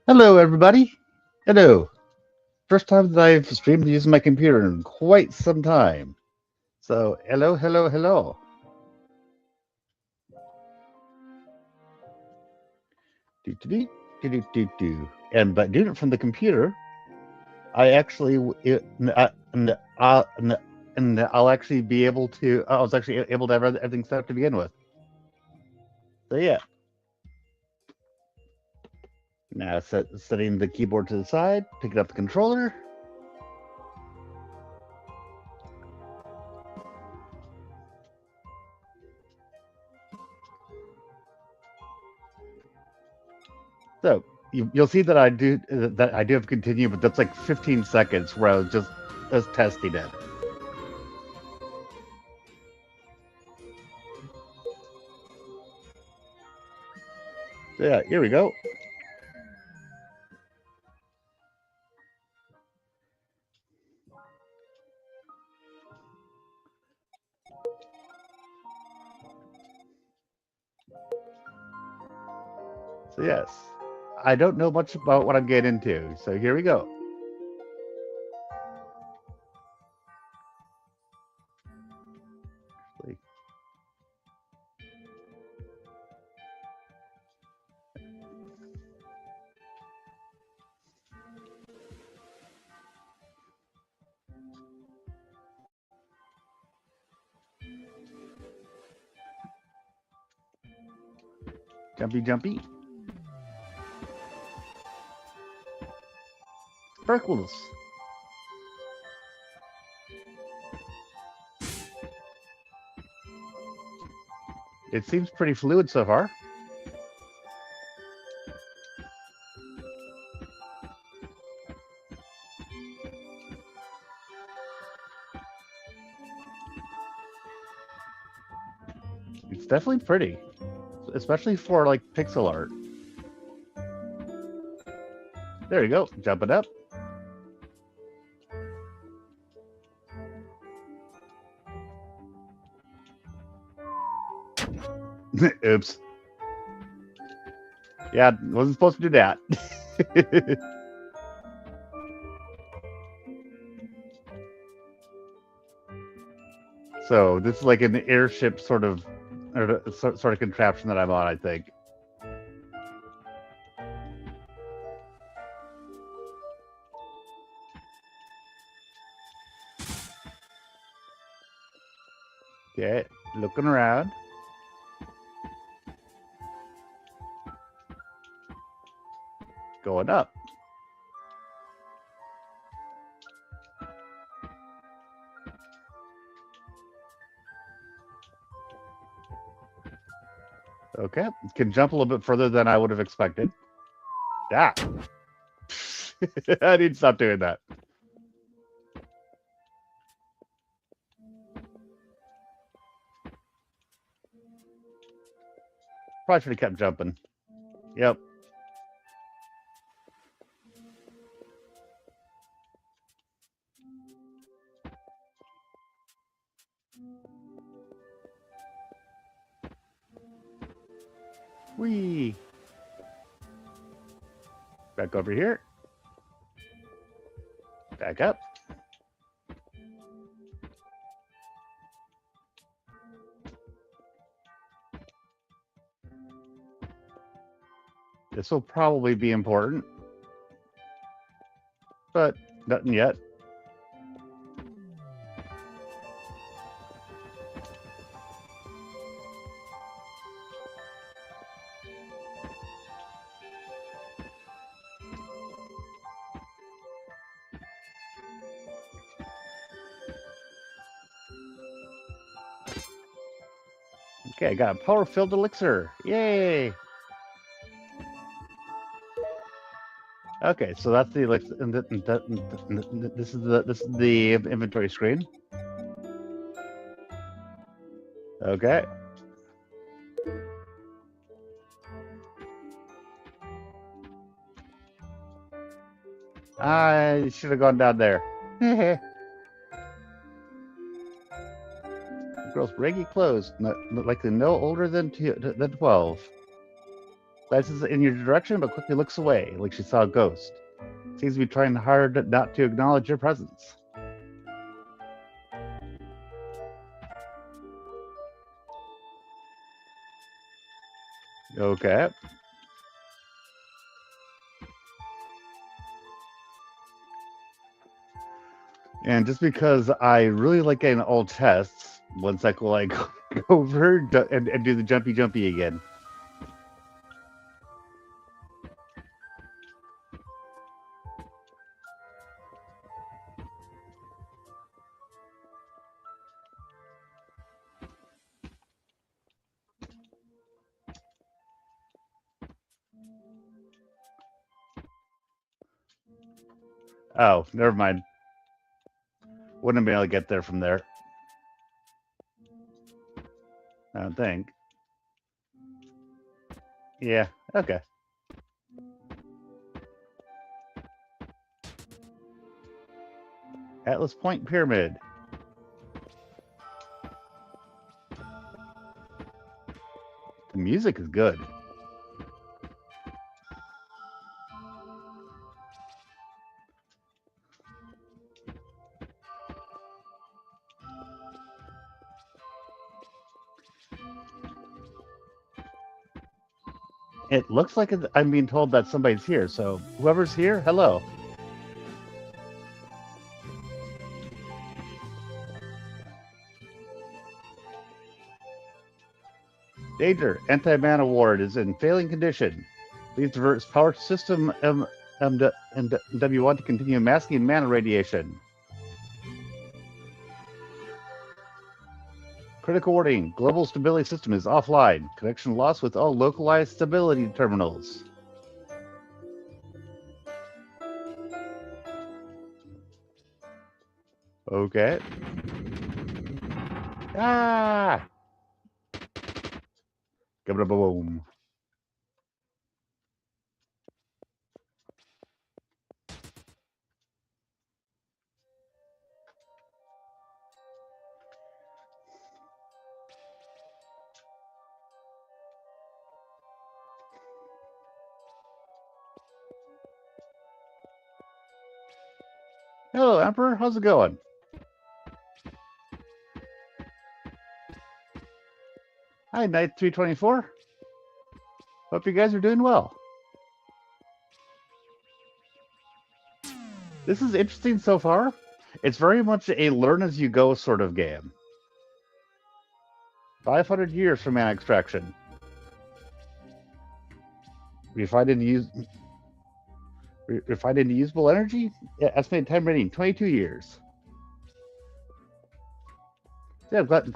Hello, everybody. Hello. First time that I've streamed using my computer in quite some time. So, hello, hello, hello. Do do do do do do do. And by doing it from the computer, I actually and I'll actually be able to. I was actually able to have everything set up to begin with. So yeah. Now setting the keyboard to the side, picking up the controller. So you'll see that I do have continue, but that's like 15 seconds where I was just testing it. So yeah, here we go. So yes, I don't know much about what I'm getting into. So here we go. Jumpy, jumpy. Sparkles. It seems pretty fluid so far. It's definitely pretty, especially for like pixel art. There you go, jumping up. Oops. Yeah, wasn't supposed to do that. So this is like an airship sort of contraption that I'm on, I think. Okay, looking around. Going up. Okay, can jump a little bit further than I would have expected. Yeah. I need to stop doing that. Probably should have kept jumping. Yep. Whee! Back over here. Back up. This will probably be important, but nothing yet. Okay, I got a power-filled elixir. Yay! Okay, so that's the elixir. This is the inventory screen. Okay. I should have gone down there. Girls, reggae clothes, likely no older than 12. glances in your direction, but quickly looks away, like she saw a ghost. Seems to be trying hard not to acknowledge your presence. Okay. And just because I really like getting all tests, one sec will like go over and do the jumpy again. Oh, never mind. Wouldn't have been able to get there from there. I don't think. Yeah, okay. Atlas Point Pyramid. The music is good. It looks like I'm being told that somebody's here, so whoever's here, hello. Danger, anti-mana ward is in failing condition. Please divert power system MW1 to continue masking mana radiation. Critical warning, global stability system is offline. Connection lost with all localized stability terminals. Okay. Ah! Boom. Hello, Emperor. How's it going? Hi, Knight 324. Hope you guys are doing well. This is interesting so far. It's very much a learn-as-you-go sort of game. 500 years from mana extraction. Refined into usable energy? Yeah, estimated time rating, 22 years. Yeah, glad you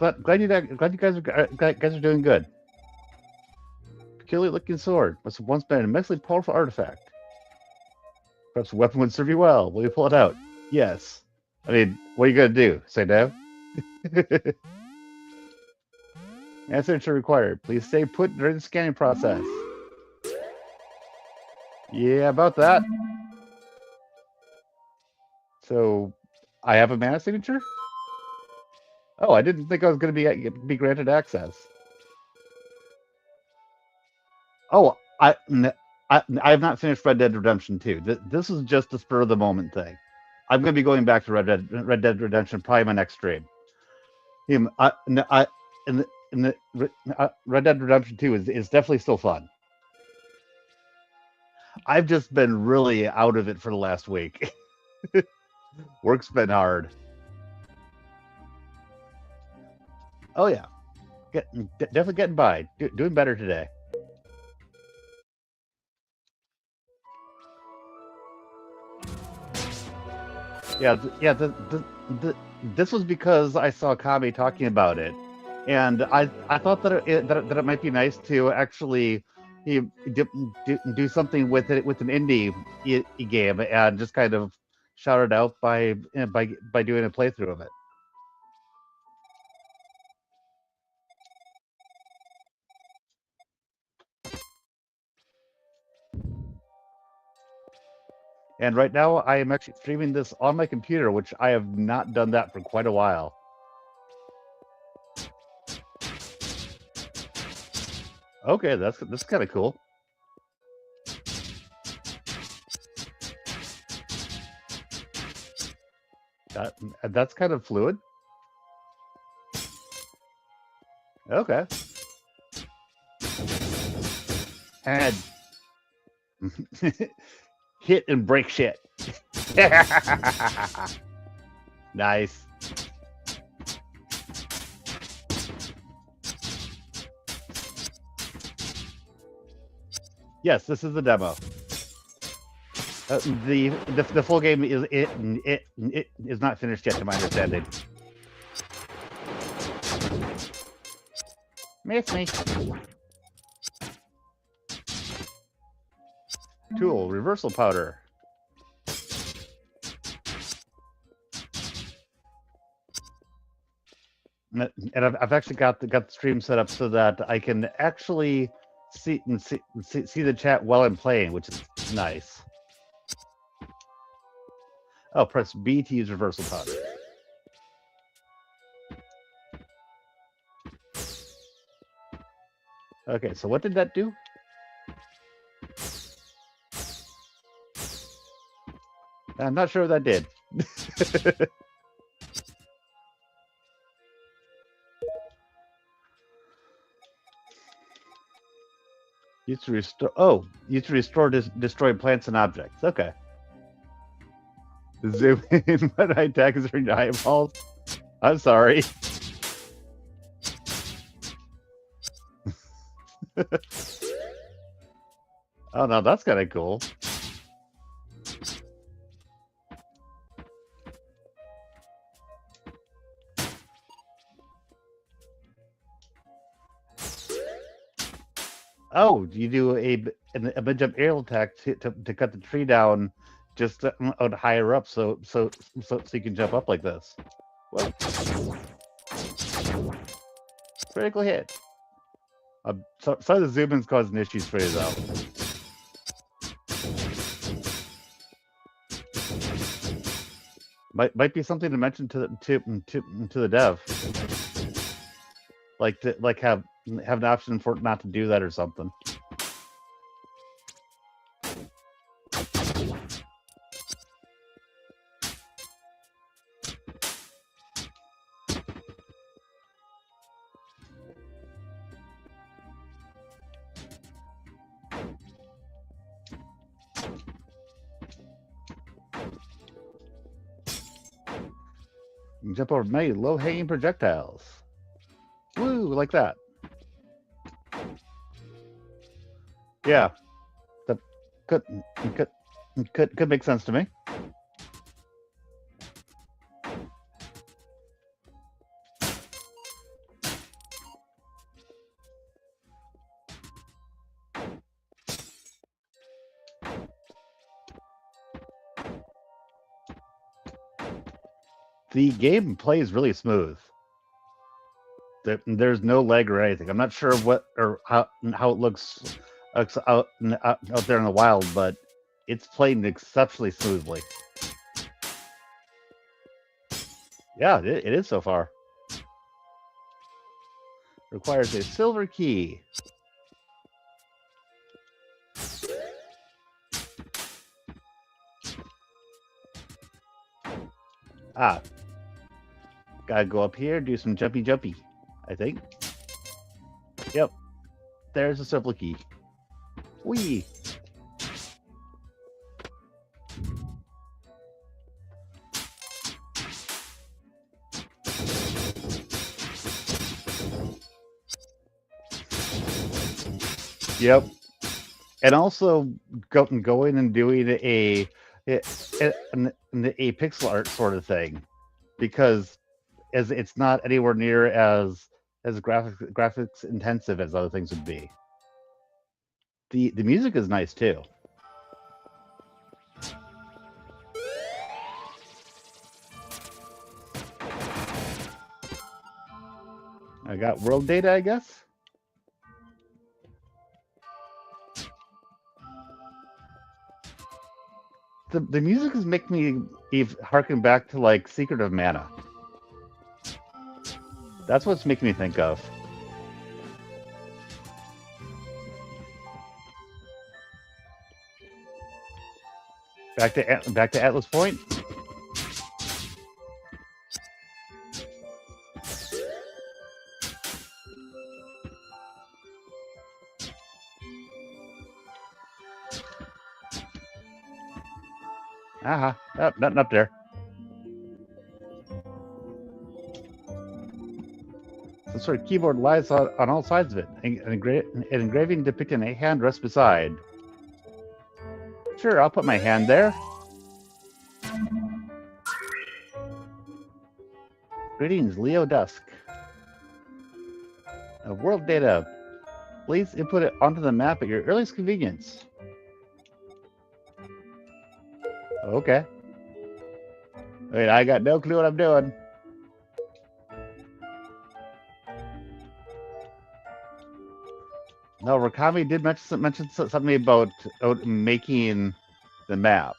guys are doing good. Peculiar looking sword. Must have once been an immensely powerful artifact. Perhaps a weapon would serve you well. Will you pull it out? Yes. I mean, what are you gonna do? Say no? Answer to required. Please stay put during the scanning process. Yeah, about that. So, I have a mana signature? Oh, I didn't think I was going to be granted access. Oh, I have not finished Red Dead Redemption 2. This is just a spur of the moment thing. I'm going to be going back to Red Dead Redemption probably my next stream. Red Dead Redemption 2 is definitely still fun. I've just been really out of it for the last week. Work's been hard. Oh yeah, definitely getting by. Doing better today. Yeah, this was because I saw Kami talking about it, and I thought that it might be nice to actually do something with it with an indie game and just kind of shout it out by doing a playthrough of it. And right now, I am actually streaming this on my computer, which I have not done that for quite a while. Okay, that's kind of cool. That, that's kind of fluid. Okay. And hit and break shit. Nice. Yes, this is the demo. The full game it is not finished yet, to my understanding. Miss me. Tool reversal powder. And I've actually got the stream set up so that I can actually see the chat while I'm playing, which is nice. Oh, press B to use reversal powder. Okay, so what did that do? I'm not sure what that did. Used to restore. Oh, used to restore destroyed plants and objects. Okay. Zoom in when I attack is your eyeballs. I'm sorry. Oh no, that's kind of cool. Oh, you do a mid-jump aerial attack to cut the tree down, just out higher up, so you can jump up like this. Whoa. Critical hit. Sorry, the zoom in's causing issues for you though. Might be something to mention to the dev, like have an option for it not to do that or something. You can jump over many low-hanging projectiles. Woo, like that. Yeah, that could make sense to me. The game plays really smooth. There's no lag or anything. I'm not sure what or how it looks out there in the wild, but it's playing exceptionally smoothly. Yeah, it is so far. Requires a silver key. Ah. Gotta go up here, do some jumpy, I think. Yep. There's a silver key. Whee! Yep. And also going and doing a pixel art sort of thing, because as it's not anywhere near as graphics intensive as other things would be. The music is nice too. I got world data, I guess. The music is making me harken back to like Secret of Mana. That's what's making me think of. Back to Atlas Point. Aha. Oh, nothing up there. Some sort of keyboard lies on all sides of it. An engraving depicting a hand rests beside. Sure, I'll put my hand there. Greetings, Leo Dusk. World data. Please input it onto the map at your earliest convenience. Okay. Wait, I got no clue what I'm doing. No, Rakami did mention something about making the map.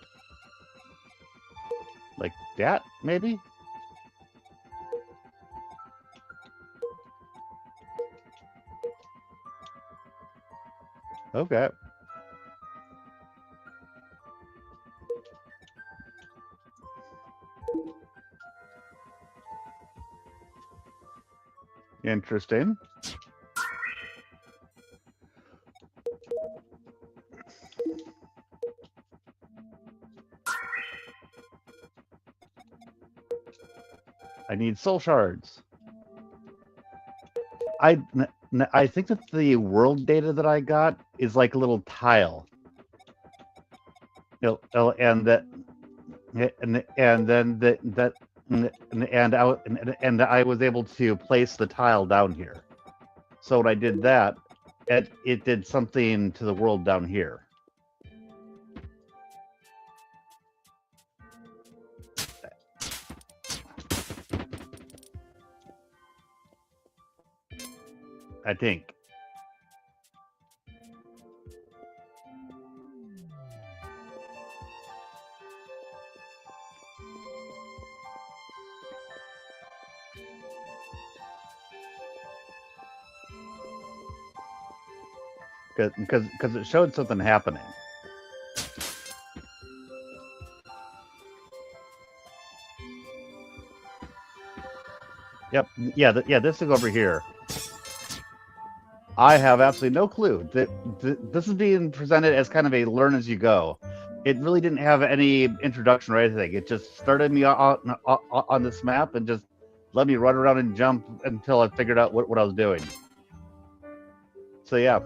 Like that, maybe? Okay. Interesting. I need soul shards. I think that the world data that I got is like a little tile. And that, and then that, and I was able to place the tile down here. So when I did that, it did something to the world down here. I think. Because it showed something happening. Yep. Yeah. This thing over here. I have absolutely no clue. This is being presented as kind of a learn as you go. It really didn't have any introduction or anything. It just started me on this map and just let me run around and jump until I figured out what I was doing. So yeah.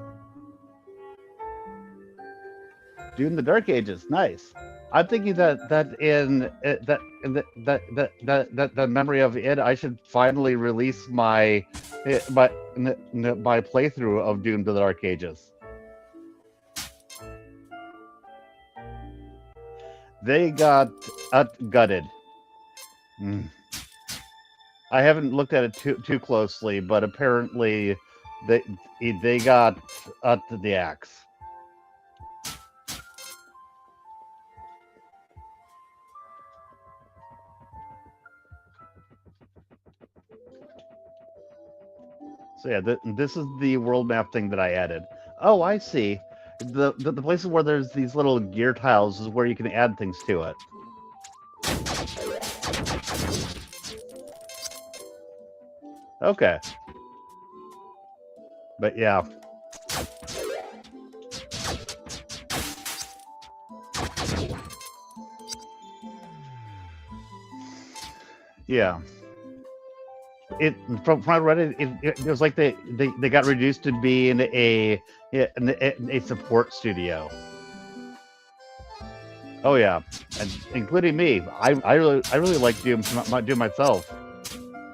Dune the Dark Ages, nice. I'm thinking that the memory of it, I should finally release my playthrough of Dune the Dark Ages. They got gutted. I haven't looked at it too closely, but apparently they got the axe. So yeah, this is the world map thing that I added. Oh, I see. The places where there's these little gear tiles is where you can add things to it. Okay. But yeah. Yeah. From what I read it was like they got reduced to being a support studio. Oh yeah, and including me. I really like Doom myself.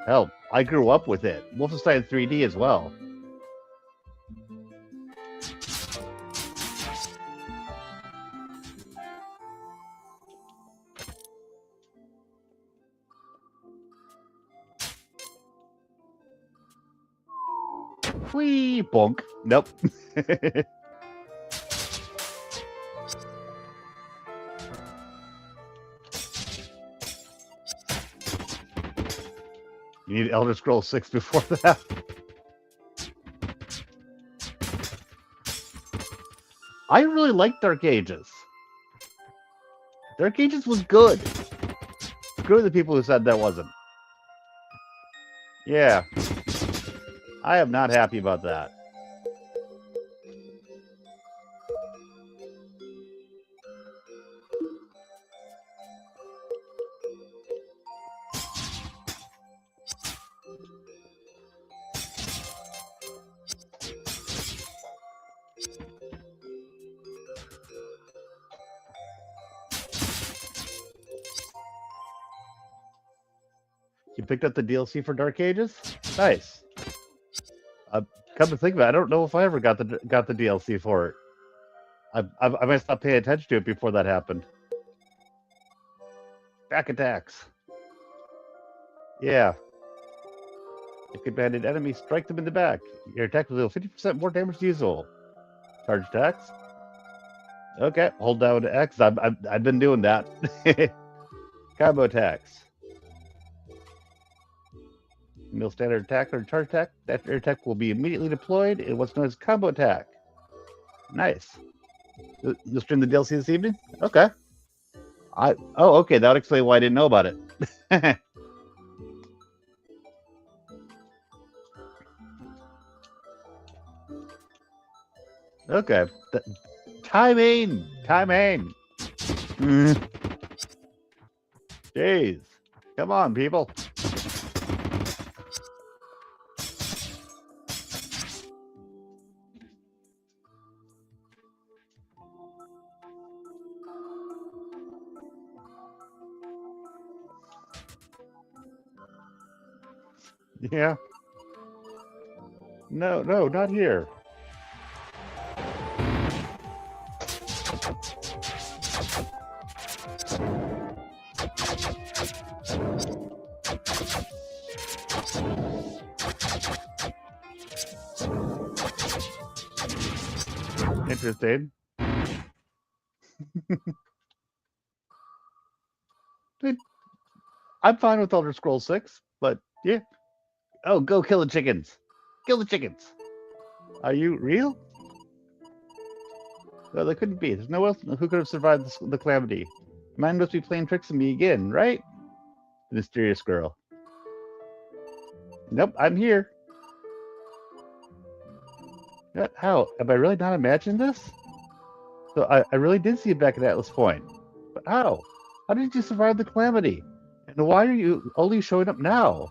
Hell, I grew up with it. Wolfenstein 3D as well. Whee! Bonk. Nope. You need Elder Scrolls 6 before that. I really liked Dark Ages. Dark Ages was good. Screw the people who said that wasn't. Yeah. I am not happy about that. You picked up the DLC for Dark Ages? Nice. Come to think of it, I don't know if I ever got the DLC for it. I might stop paying attention to it before that happened. Back attacks. Yeah. If commanded enemies, strike them in the back. Your attack will deal 50% more damage than usual. Charge attacks. Okay, hold down X. I've been doing that. Combo attacks. Mill standard attack or charge attack. That attack will be immediately deployed in what's known as combo attack. Nice. You'll stream the DLC this evening? Okay. Okay, that would explain why I didn't know about it. Okay. Timing! Jeez. Come on, people. Yeah. No, not here. Interesting. I'm fine with Elder Scrolls 6, but yeah. Oh, go kill the chickens. Kill the chickens. Are you real? Well, they couldn't be. There's no one else who could have survived the calamity. The man must be playing tricks on me again, right? The mysterious girl. Nope, I'm here. What? How? Have I really not imagined this? So I really did see you back at Atlas Point. But how? How did you survive the calamity? And why are you only showing up now?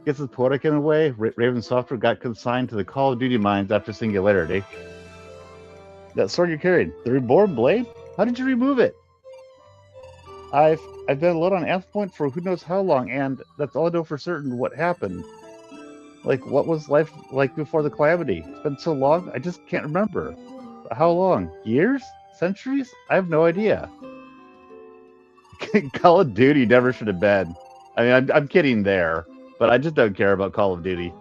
Guess it's poetic in a way. Raven Software got consigned to the Call of Duty mines after Singularity. That sword you're carrying, the Reborn Blade? How did you remove it? I've been alone on Atlas Point for who knows how long, and that's all I know for certain what happened. Like, what was life like before the calamity? It's been so long, I just can't remember. How long? Years? Centuries? I have no idea. Call of Duty never should have been. I mean, I'm kidding there, but I just don't care about Call of Duty.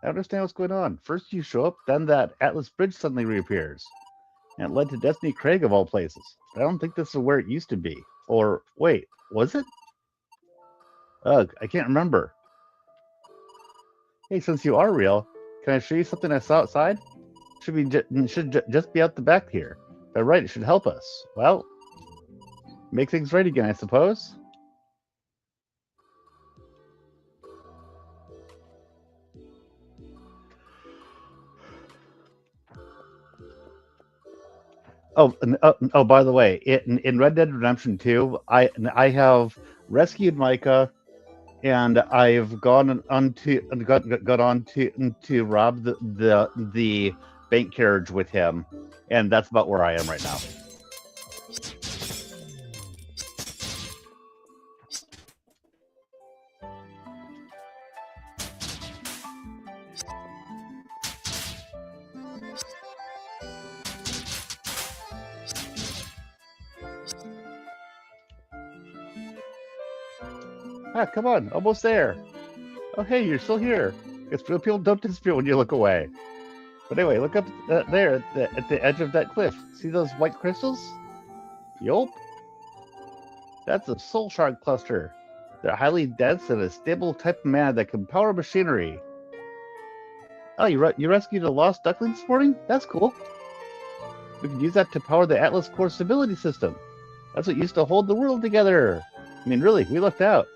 I don't understand what's going on. First you show up, then that Atlas Bridge suddenly reappears. And it led to Destiny Craig of all places. I don't think this is where it used to be. Or, wait, was it? Ugh, I can't remember. Hey, since you are real, can I show you something I saw outside? Should just be out the back here. They're right, it should help us. Well, make things right again, I suppose. Oh, by the way, in Red Dead Redemption 2, I have rescued Micah, and I've gone on to rob the bank carriage with him, and that's about where I am right now. Ah, come on, almost there. Oh, hey, you're still here. Guess real people don't disappear when you look away. But anyway, look up there at the edge of that cliff. See those white crystals? Yup. That's a soul shard cluster. They're highly dense and a stable type of mana that can power machinery. Oh, you rescued a lost duckling this morning? That's cool. We can use that to power the Atlas Core stability system. That's what used to hold the world together. I mean, really, we lucked out.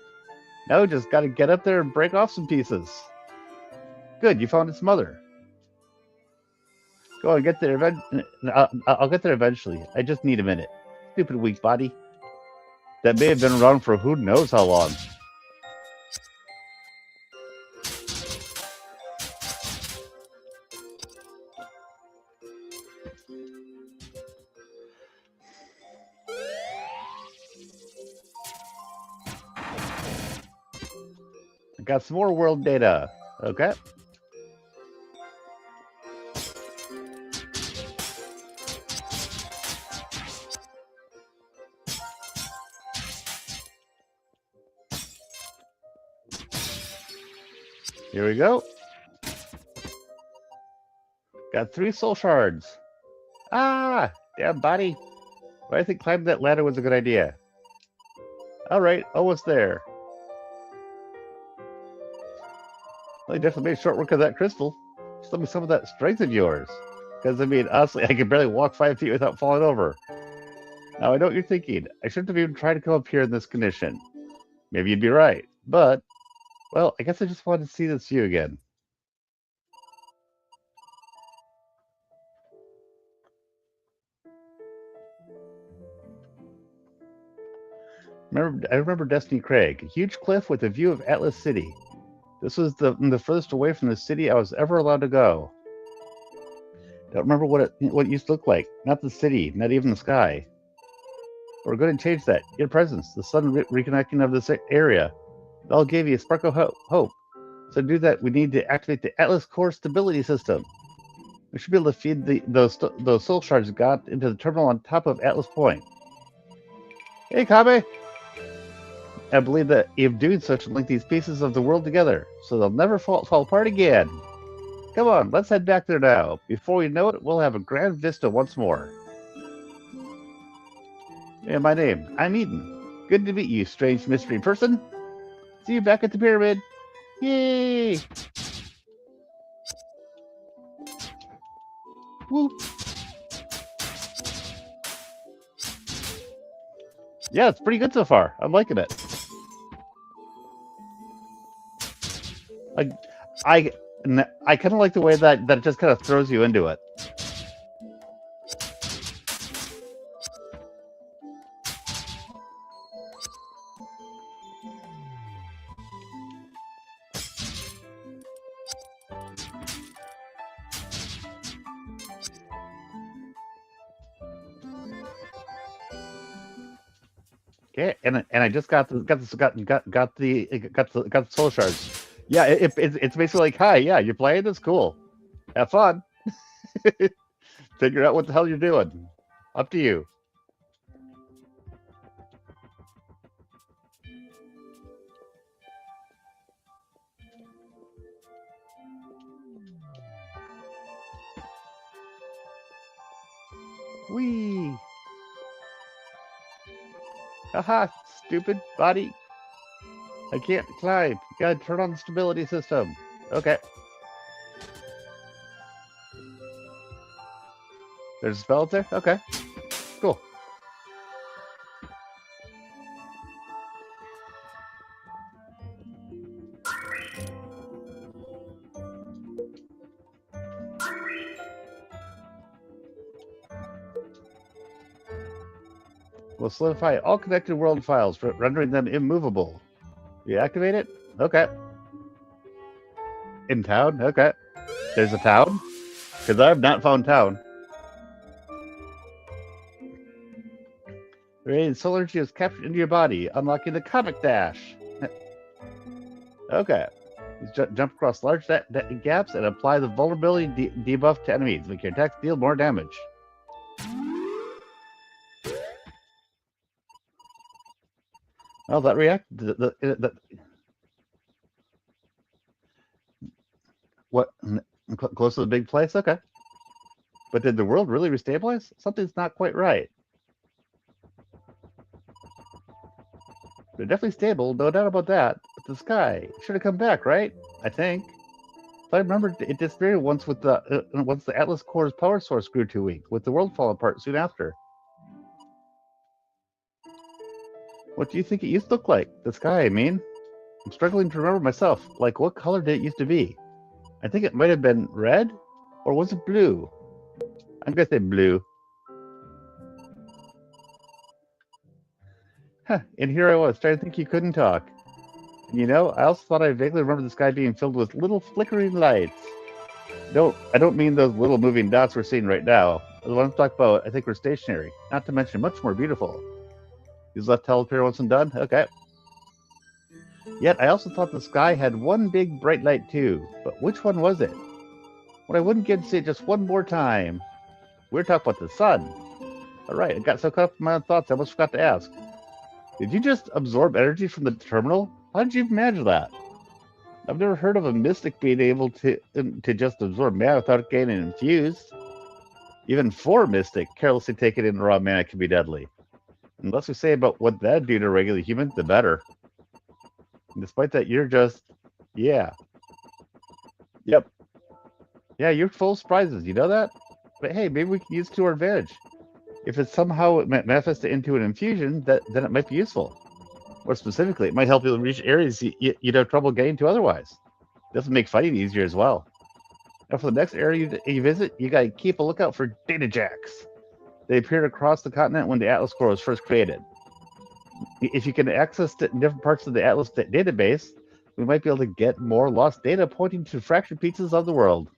Now we just gotta get up there and break off some pieces. Good, you found its mother. Go on, get there. I'll get there eventually. I just need a minute. Stupid weak body. That may have been around for who knows how long. got some more world data. Okay. Here we go. Got 3 soul shards. Ah, damn body. But I think climbing that ladder was a good idea. Alright, almost there. Well, you definitely made short work of that crystal. Just let me some of that strength of yours. Because, I mean, honestly, I can barely walk 5 feet without falling over. Now, I know what you're thinking. I shouldn't have even tried to come up here in this condition. Maybe you'd be right. But, well, I guess I just wanted to see this view again. I remember Destiny Craig, a huge cliff with a view of Atlas City. This was the furthest away from the city I was ever allowed to go. Don't remember what it used to look like. Not the city, not even the sky. We're going to change that. Your presence, the sudden reconnecting of this area, it all gave you a spark of hope. So to do that, we need to activate the Atlas Core stability system. We should be able to feed those soul shards got into the terminal on top of Atlas Point. Hey, Kabe! I believe that if doing so should link these pieces of the world together, so they'll never fall apart again. Come on, let's head back there now. Before we know it, we'll have a grand vista once more. Yeah, my name, I'm Eden. Good to meet you, strange mystery person. See you back at the pyramid. Yay! Woo! Yeah, it's pretty good so far. I'm liking it. I kind of like the way that it just kind of throws you into it. Okay, and I just got the soul shards. Yeah, it's basically like, hi, yeah, you're playing this, cool, have fun, figure out what the hell you're doing. Up to you. Whee! Haha, stupid body. I can't climb. You gotta turn on the stability system. Okay. There's a spell up there? Okay. Cool. We'll solidify all connected world files, rendering them immovable. You activate it? Okay. In town? Okay. There's a town? Because I have not found town. Radiant solar energy is captured into your body, unlocking the comic dash. Okay. Jump across large gaps and apply the vulnerability debuff to enemies. Make your attacks deal more damage. Oh, that reacted. What? Close to the big place? Okay. But did the world really restabilize? Something's not quite right. They're definitely stable, no doubt about that. But the sky should have come back, right? I think. If I remember, it disappeared once the Atlas Core's power source grew too weak, with the world falling apart soon after. What do you think it used to look like? The sky, I mean. I'm struggling to remember myself. Like, what color did it used to be? I think it might have been red? Or was it blue? I'm gonna say blue. Huh, and here I was, trying to think you couldn't talk. And you know, I also thought I vaguely remember the sky being filled with little flickering lights. I don't mean those little moving dots we're seeing right now. The ones I'm talking about, I think, were stationary. Not to mention much more beautiful. These left teleporter once and done? Okay. Yet I also thought the sky had one big bright light too. But which one was it? What I wouldn't get to see it just one more time. We're talking about the sun. All right, I got so caught up in my own thoughts, I almost forgot to ask. Did you just absorb energy from the terminal? How did you manage that? I've never heard of a mystic being able to just absorb mana without getting infused. Even for a mystic, carelessly taking in raw mana can be deadly. And the less we say about what that'd do to a regular human, the better. And despite that, you're just, yeah. Yep. Yeah, you're full of surprises, you know that? But hey, maybe we can use it to our advantage. If it's somehow manifested into an infusion, then it might be useful. Or specifically, it might help you reach areas you'd have trouble getting to otherwise. This will make fighting easier as well. Now, for the next area you visit, you gotta keep a lookout for data jacks. They appeared across the continent when the Atlas core was first created. If you can access different parts of the Atlas database, we might be able to get more lost data pointing to fractured pieces of the world.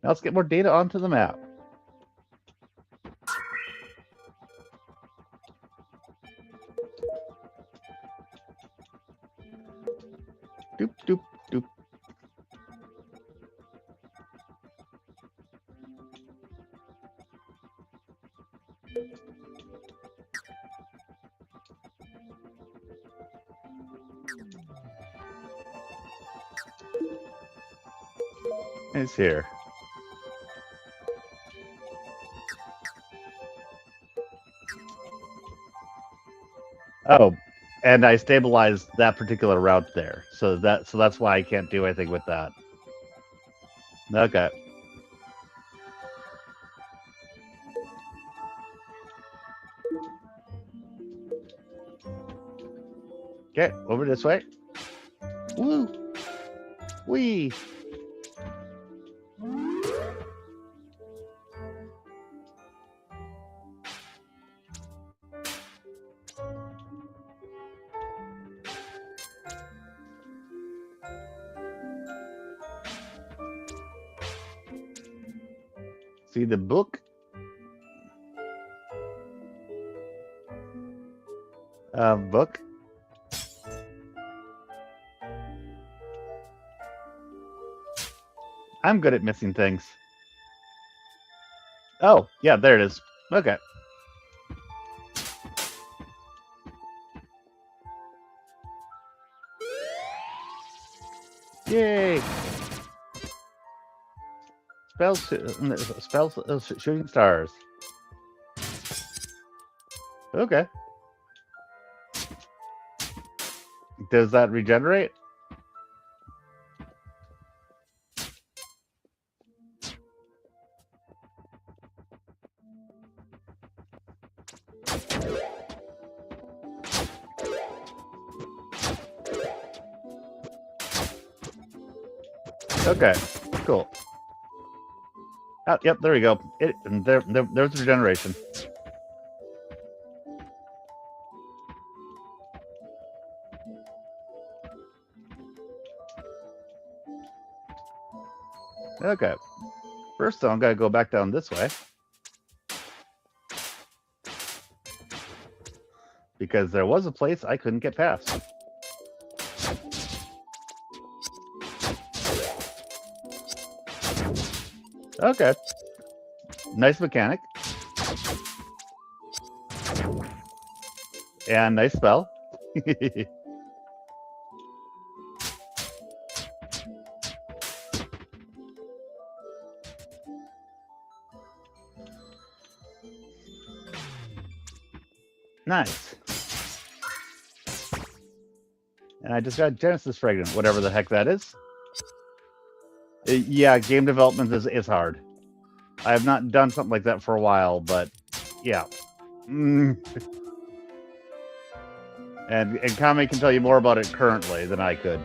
Now let's get more data onto the map. Doop, doop, doop. It's here. Oh, and I stabilized that particular route there, so that's why I can't do anything with that. Okay. Okay, over this way. Woo! Wee! See the book? Book? I'm good at missing things. Oh, yeah, there it is. Okay. Yay! Spells, shooting stars. Okay. Does that regenerate? Okay, cool. Oh, yep, there we go. There's regeneration. Okay. First, though, I'm gonna go back down this way. Because there was a place I couldn't get past. Okay. Nice mechanic. And nice spell. Nice. And I just got Genesis Fragment, whatever the heck that is. Yeah, game development is hard. I have not done something like that for a while, but yeah. And Kame can tell you more about it currently than I could.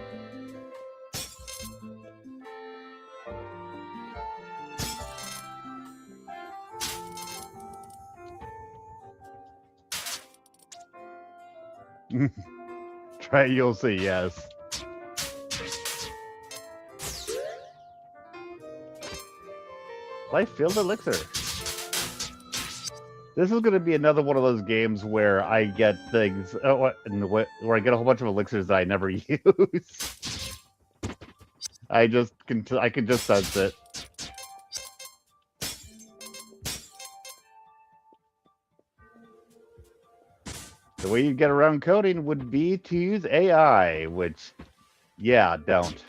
Try, you'll see, yes. Life-filled elixir. This is going to be another one of those games where I get things, where I get a whole bunch of elixirs that I never use. I can just sense it. The way you get around coding would be to use AI, which, yeah, don't.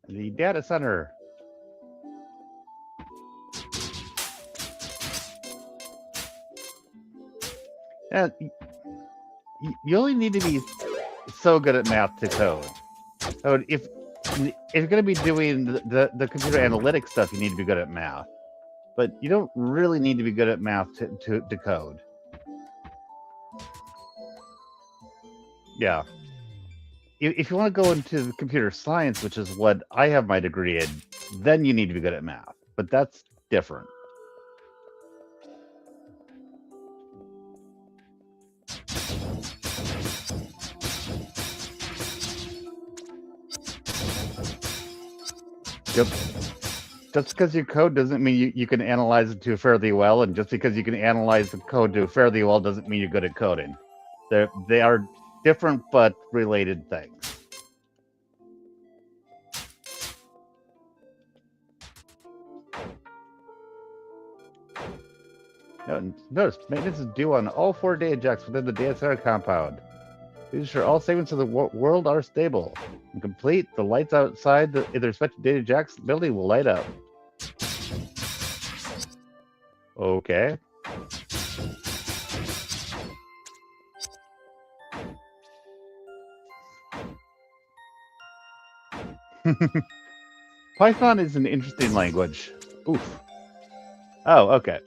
The data center. And you only need to be so good at math to code. So if you're going to be doing the computer analytics stuff, you need to be good at math. But you don't really need to be good at math to code. Yeah. If you want to go into computer science, which is what I have my degree in, then you need to be good at math. But that's different. Yep. Just because you code doesn't mean you can analyze it to fairly well, and just because you can analyze the code to fairly well doesn't mean you're good at coding. They are different but related things. Notice, maintenance is due on all 4 data jacks within the data center compound. Please ensure all segments of the world are stable. When complete, the lights outside the respective data jacks building will light up. Okay. Python is an interesting language. Oof. Oh, okay.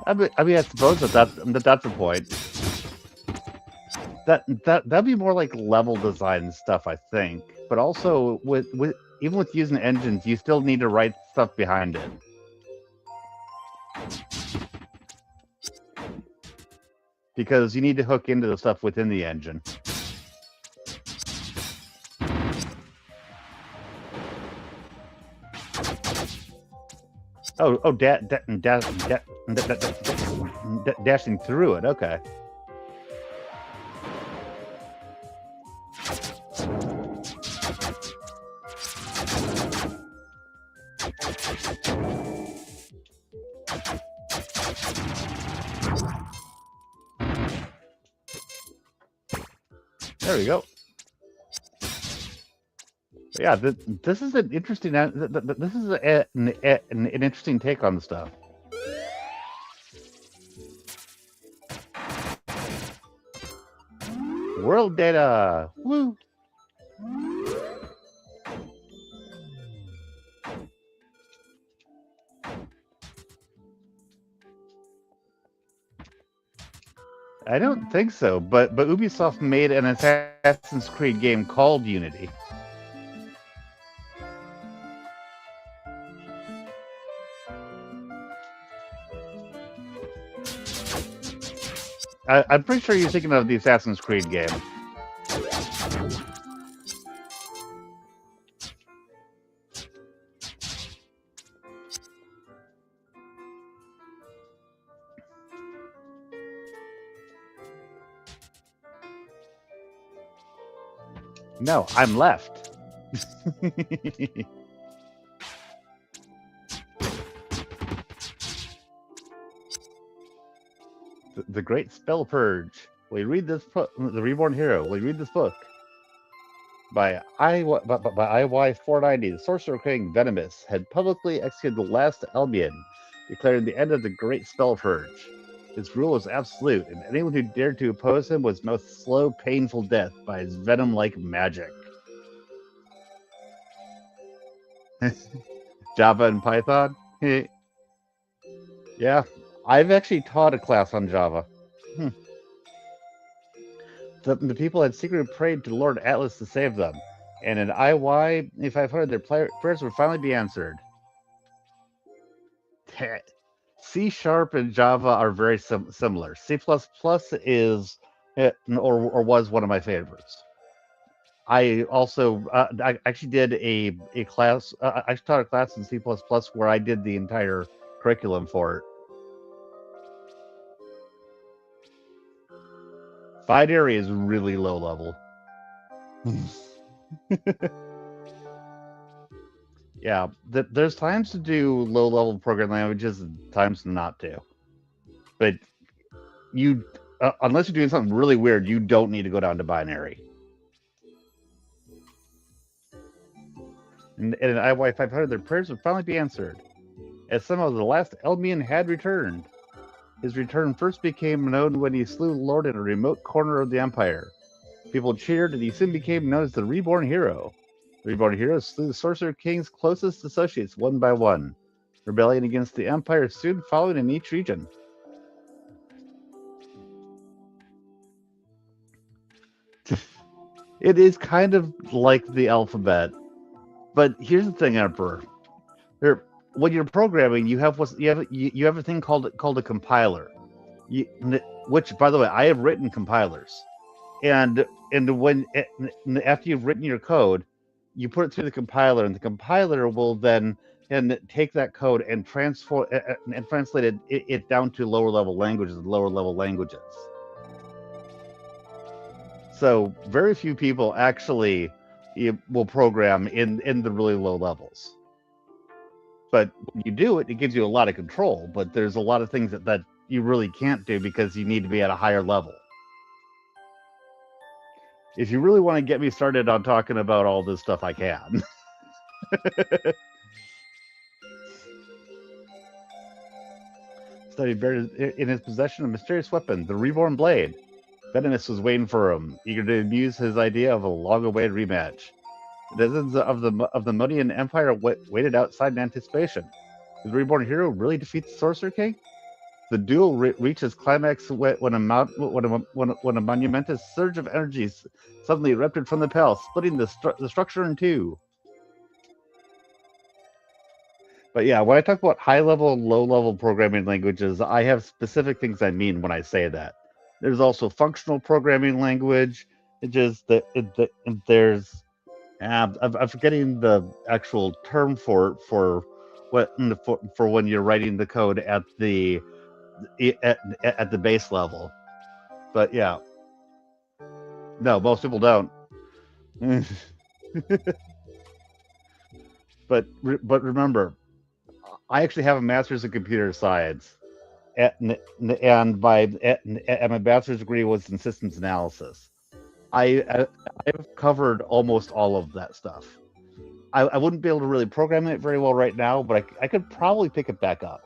I mean, I suppose that's the point. That'd be more like level design stuff, I think. But also with even with using engines, you still need to write stuff behind it. Because you need to hook into the stuff within the engine. Dashing through it. Okay. There we go. Yeah, this is an interesting. This is an interesting take on the stuff. World data. Woo. I don't think so, but Ubisoft made an Assassin's Creed game called Unity. I'm pretty sure you're thinking of the Assassin's Creed game. No, I'm left. The Great Spell Purge. We read this book, The Reborn Hero. We read this book by IY490. The Sorcerer King Venomous had publicly executed the last Albion, declaring the end of the Great Spell Purge. His rule was absolute, and anyone who dared to oppose him was most slow, painful death by his venom-like magic. Java and Python? Yeah, I've actually taught a class on Java. Hmm. The people had secretly prayed to Lord Atlas to save them, and in IY 500 their prayers would finally be answered. C Sharp and Java are very similar. C++ is or was one of my favorites. I also I actually did a class. I taught a class in C++ where I did the entire curriculum for it. Binary is really low level. Yeah, there's times to do low level programming languages and times not to. But you, unless you're doing something really weird, you don't need to go down to binary. And in IY 500, their prayers would finally be answered, as somehow the last Elmian had returned. His return first became known when he slew Lord in a remote corner of the Empire. People cheered, and he soon became known as the Reborn Hero. The Reborn Hero slew the Sorcerer King's closest associates one by one. Rebellion against the Empire soon followed in each region. It is kind of like the alphabet, but here's the thing, Emperor. When you're programming, you have a thing called a compiler, which, by the way, I have written compilers, and when after you've written your code, you put it through the compiler, and the compiler will then take that code and transform and translate it down to lower level languages. So very few people actually will program in the really low levels. But when you do it, it gives you a lot of control. But there's a lot of things that you really can't do because you need to be at a higher level. If you really want to get me started on talking about all this stuff, I can. Study buried in his possession a mysterious weapon, the Reborn Blade. Venomous was waiting for him, eager to amuse his idea of a long-awaited rematch. The citizens of the Modian Empire waited outside in anticipation. Did the Reborn Hero really defeat the Sorcerer King? The duel reaches climax when a monumentous surge of energy suddenly erupted from the palace, splitting the structure in two. But yeah, when I talk about high-level and low-level programming languages, I have specific things I mean when I say that. There's also functional programming language. There's I'm forgetting the actual term for when you're writing the code at the base level. But yeah, no, most people don't. but remember, I actually have a master's in computer science, and my bachelor's degree was in systems analysis. I've covered almost all of that stuff. I wouldn't be able to really program it very well right now, but I could probably pick it back up.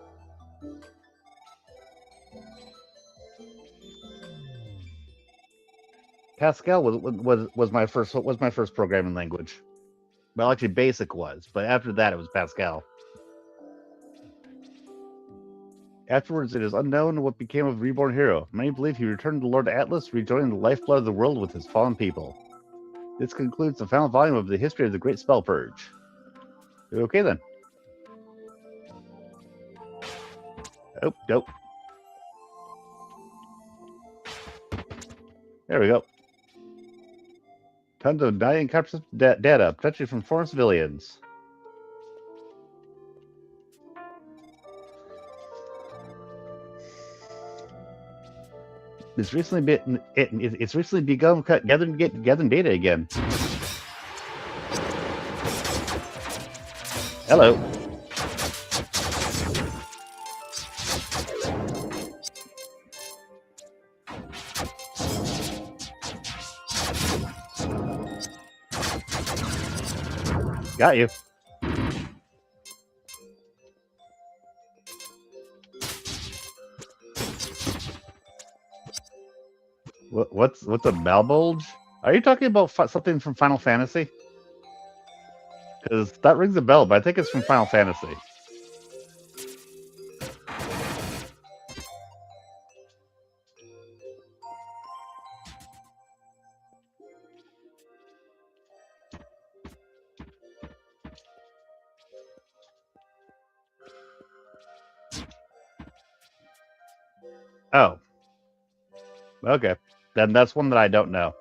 Pascal was my first programming language. Well, actually, BASIC was, but after that, it was Pascal. Afterwards, it is unknown what became of Reborn Hero. Many believe he returned to Lord Atlas, rejoining the lifeblood of the world with his fallen people. This concludes the final volume of the history of the Great Spell Purge. Okay, then. Oh, nope. There we go. Tons of dying data, potentially from foreign civilians. It's recently begun gathering data again. Hello. Got you. What's a malbulge? Are you talking about something from Final Fantasy? Because that rings a bell, but I think it's from Final Fantasy. Oh, okay. Then that's one that I don't know.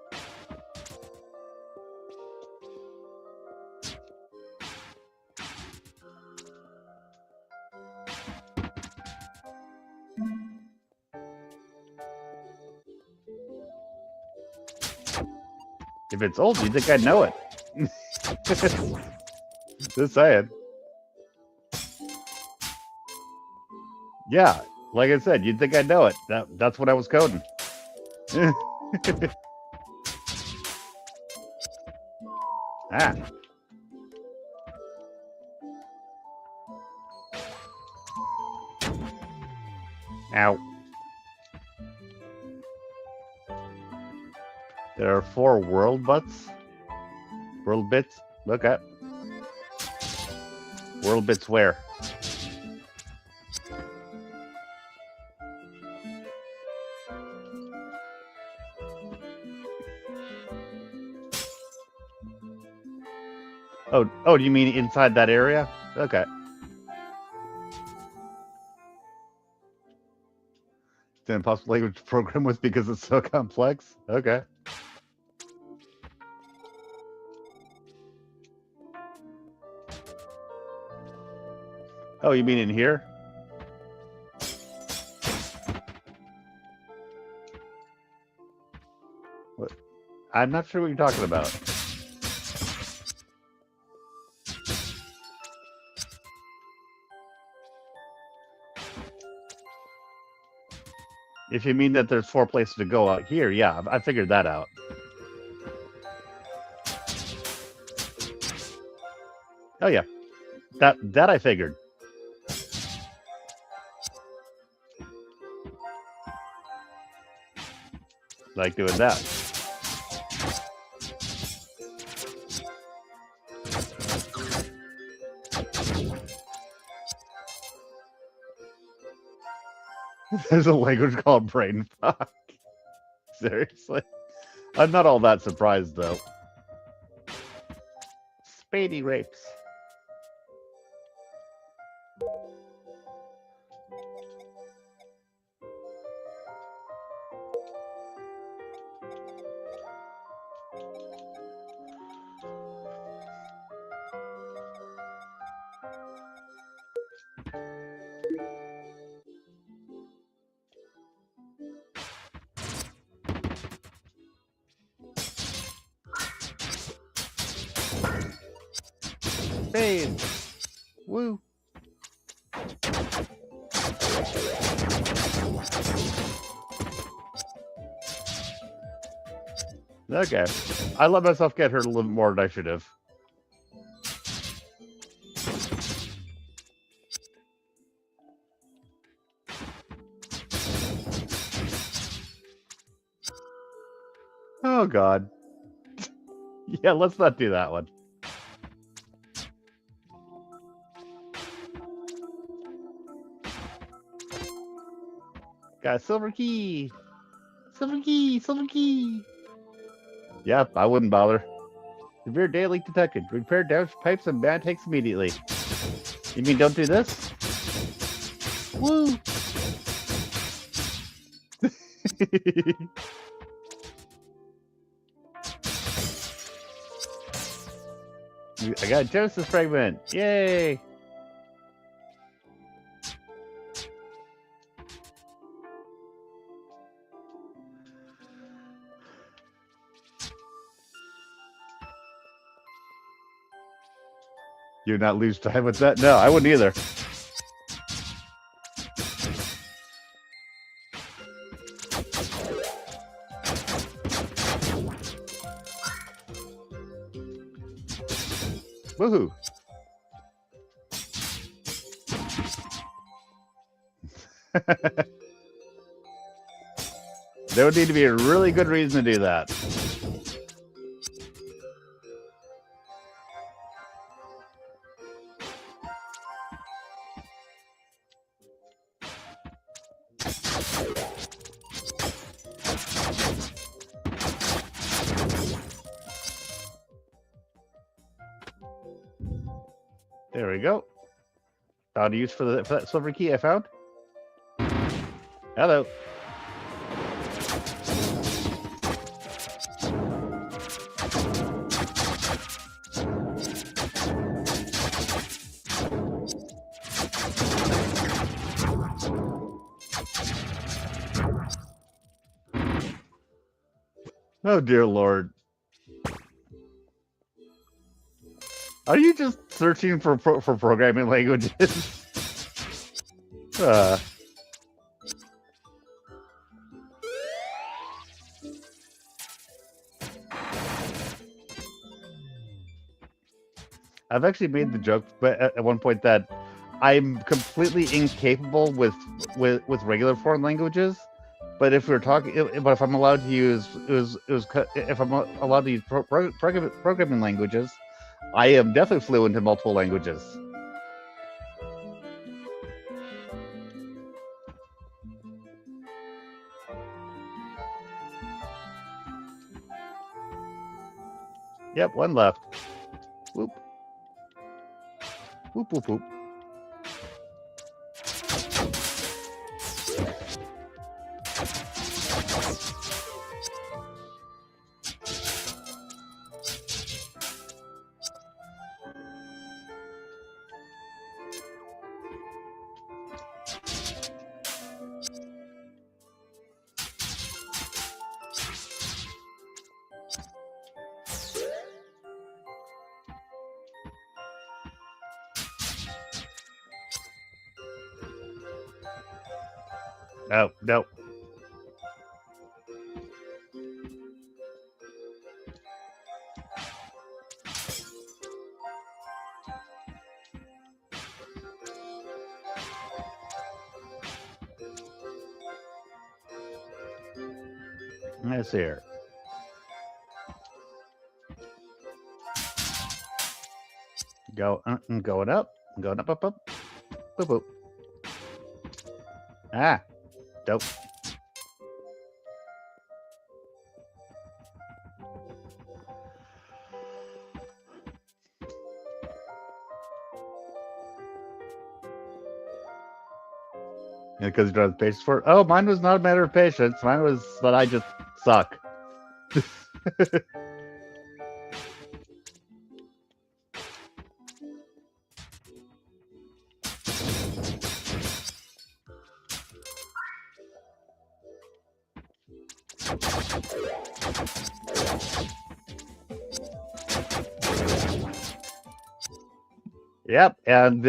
If it's old, you'd think I'd know it. Just saying. Yeah, like I said, you'd think I'd know it. That's what I was coding. Ah. Ow. There are 4 world butts. World bits? Look at. World bits where? Oh, do you mean inside that area? Okay. It's an impossible language to program with because it's so complex? Okay. Oh, you mean in here? What? I'm not sure what you're talking about. If you mean that there's 4 places to go out here, yeah, I figured that out. Oh yeah, that I figured. Like doing that. There's a language called brain fuck. Seriously? I'm not all that surprised though. Spady rapes. Spade. Woo. Okay. I let myself get hurt a little more than I should have. Oh god. Yeah, let's not do that one. Got a silver key. Silver key, silver key. Yep, I wouldn't bother. Severe day leak detected. Repair damaged pipes and bad takes immediately. You mean don't do this? Woo! I got a Genesis fragment. Yay! You not lose time with that? No, I wouldn't either. Woohoo! There would need to be a really good reason to do that. There we go. Found a use for that silver key I found. Hello. Oh dear Lord. Are you just searching for for programming languages? uh, I've actually made the joke, but at one point that I'm completely incapable with regular foreign languages. But if we're talking, but if I'm allowed to use if I'm allowed to use programming languages, I am definitely fluent in multiple languages. Yep, one left. Whoop. Whoop, whoop, whoop. Oh, no. Let's see here. Going up. Going up, up, up. Boop, boop. Ah, dope. Because you don't have patience for it. Oh, mine was not a matter of patience. Mine was that I just suck. Yep, and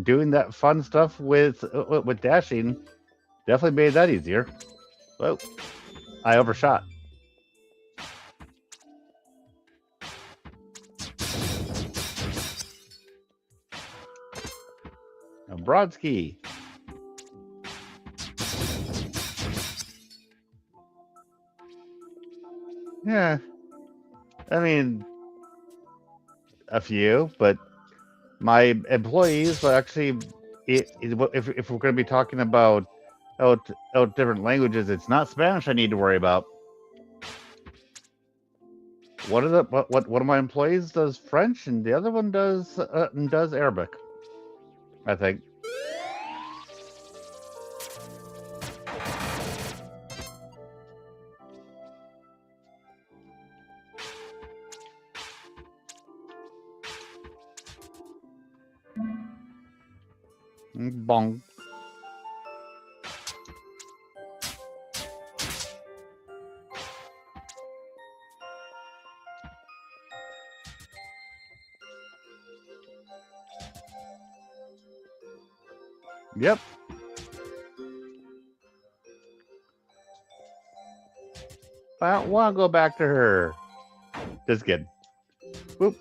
doing that fun stuff with dashing definitely made that easier. Whoa, I overshot. A Brodsky. Yeah, I mean, a few, but my employees will actually, if we're going to be talking about different languages, it's not Spanish I need to worry about. One of one of my employees does French, and the other one does Arabic, I think. Bong. Yep. I don't want to go back to her. Just kidding. Whoop.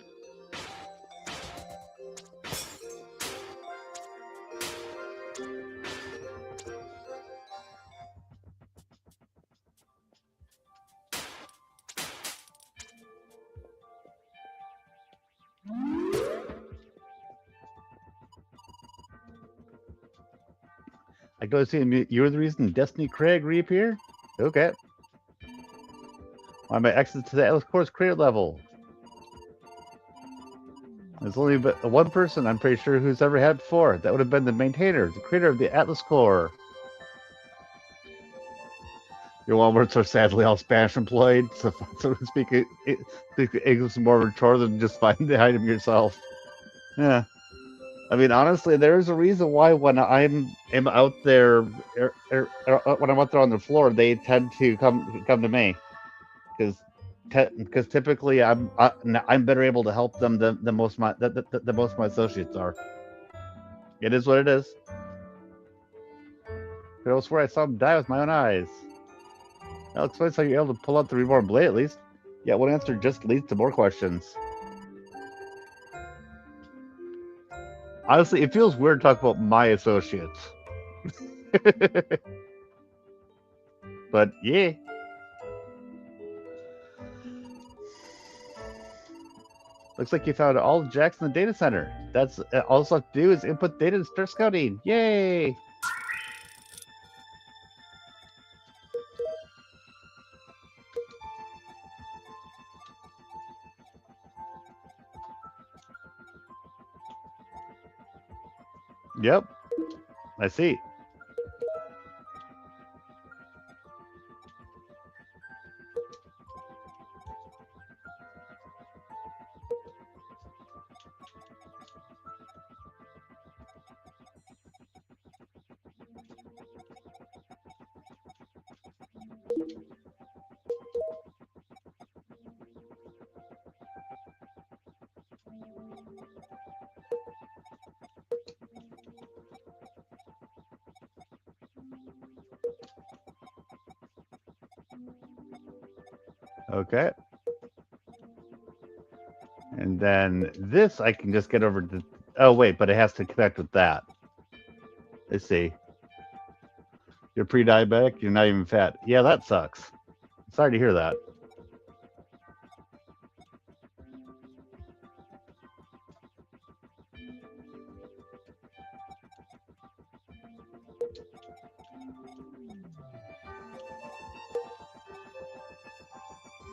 I go see you're the reason Destiny Craig reappeared? Okay. Why my exit to the Atlas Core's crater level? There's only but one person I'm pretty sure who's ever had it before. That would have been the maintainer, the creator of the Atlas Core. Your Walmarts are sadly all Spanish employed, so to speak, English is more of a chore than just finding the item yourself. Yeah. I mean, honestly, there's a reason why when am out there, when I'm out there on the floor, they tend to come to me. because typically I'm better able to help them than most the most of my associates are. It is what it is. But I swear I saw him die with my own eyes. That explains how you're able to pull out the reborn blade at least. Yeah, one answer just leads to more questions. Honestly, it feels weird to talk about my associates. But yeah. Looks like you found all the jacks in the data center. That's all you have to do is input data and start scouting. Yay! Yep, I see. Okay. And then this I can just get over to... Oh, wait, but it has to connect with that. Let's see. You're pre-diabetic, you're not even fat. Yeah, that sucks. Sorry to hear that.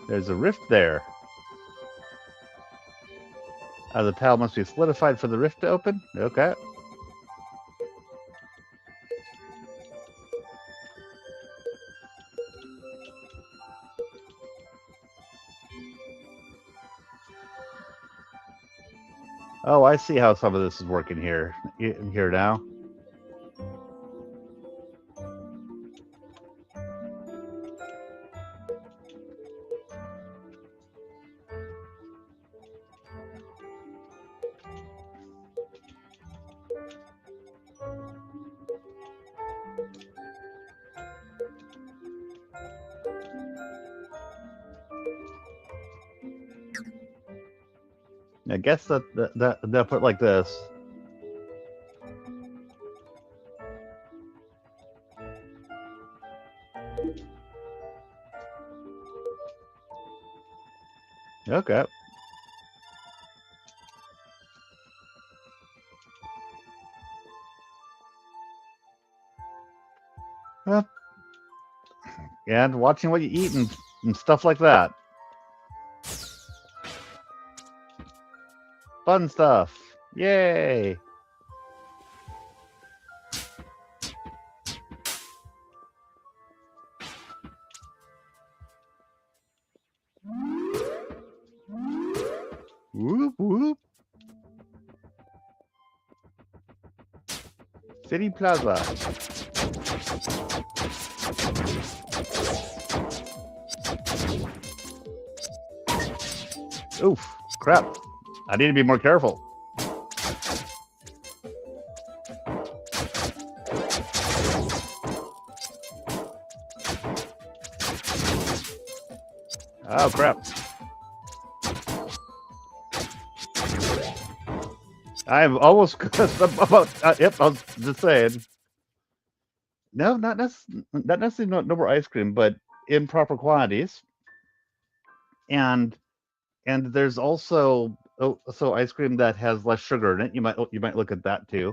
There's a rift there. The tile must be solidified for the rift to open? Okay. Oh, I see how some of this is working here now. I guess that they'll put it like this. Okay. Well, and watching what you eat and stuff like that. Fun stuff. Yay! Whoop whoop. City Plaza. Oof, crap. I need to be more careful. Oh, crap. I'm almost about... yep, I was just saying. No, not necessarily no more ice cream, but in proper quantities. And there's also ice cream that has less sugar in it. You might look at that too.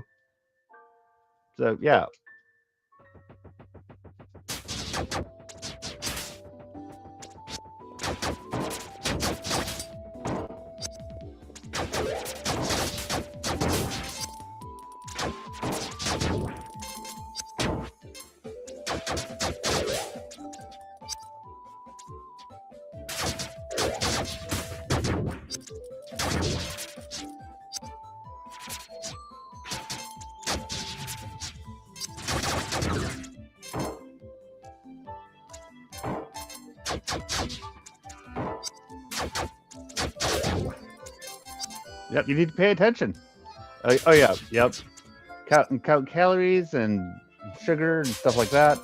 So yeah. Yep, you need to pay attention. Oh yeah, yep. Count calories and sugar and stuff like that.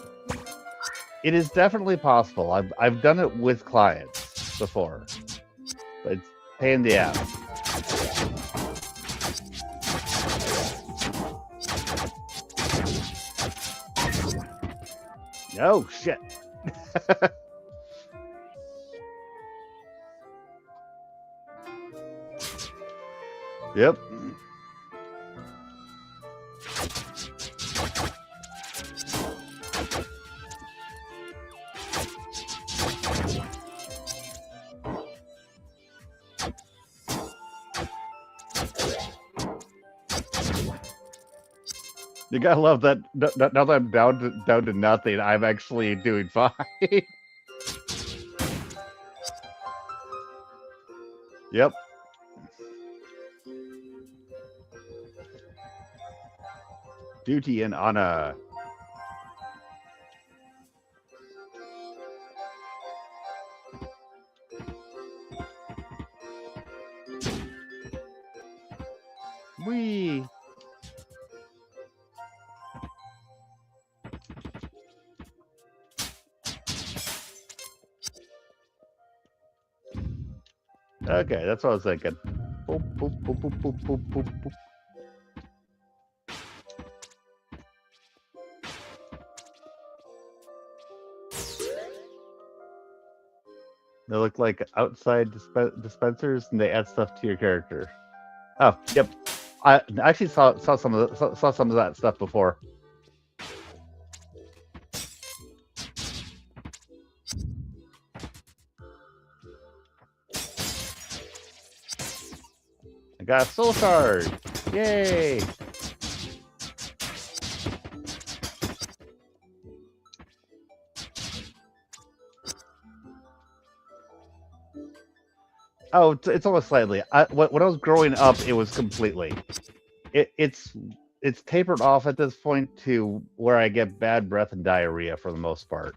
It is definitely possible. I've done it with clients before, but it's pain in the ass. Oh shit. Yep. You gotta love that. Now that I'm down to nothing, I'm actually doing fine. Yep. Duty and honor. Wee. Okay, that's what I was thinking. Boop, boop, boop, boop, boop, boop, boop, boop. They look like outside dispensers, and they add stuff to your character. Oh, yep. I actually saw some of saw some of that stuff before. I got a soul shard. Yay! Oh, it's almost slightly. When I was growing up, it was completely. It's tapered off at this point to where I get bad breath and diarrhea for the most part,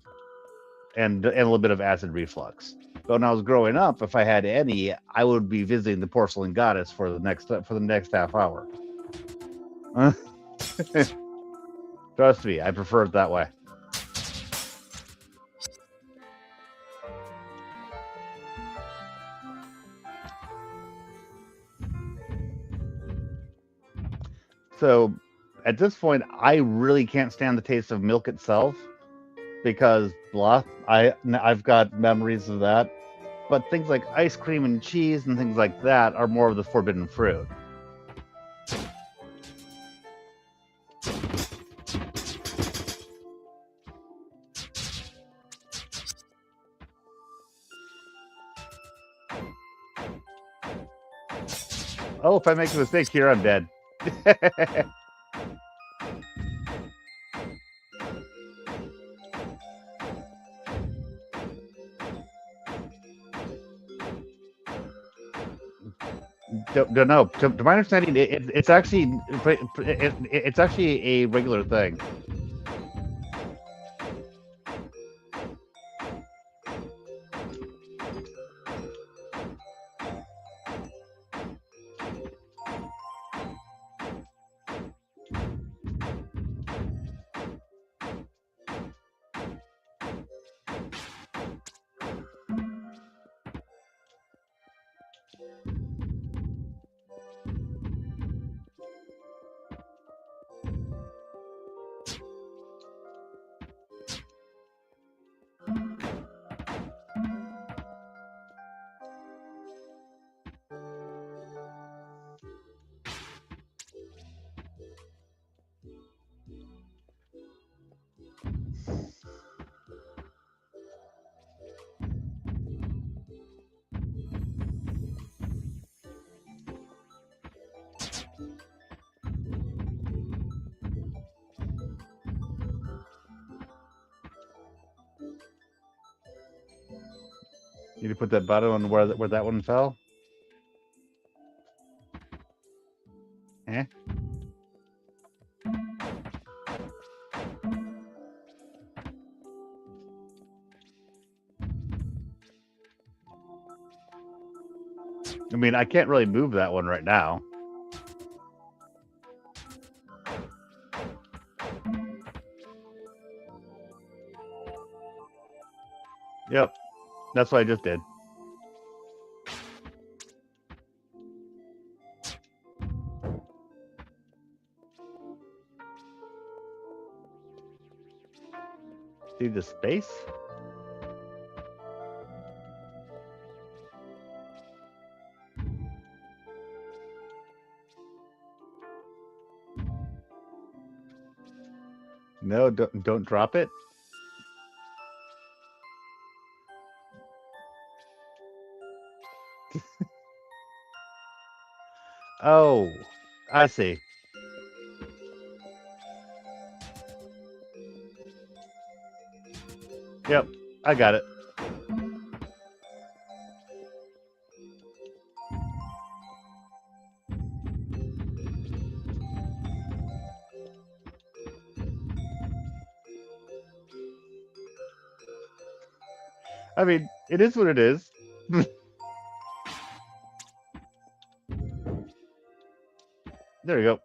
and a little bit of acid reflux. But when I was growing up, if I had any, I would be visiting the porcelain goddess for the next half hour. Trust me, I prefer it that way. So at this point, I really can't stand the taste of milk itself because blah, I've got memories of that. But things like ice cream and cheese and things like that are more of the forbidden fruit. Oh, if I make a mistake here, I'm dead. Don't know. To my understanding, it's actually it's actually a regular thing. You need to put that button on where that one fell. Eh? I mean, I can't really move that one right now. Yep, that's what I just did. See the space? No, don't drop it. Oh, I see. Yep, I got it. I mean, it is what it is. There we go.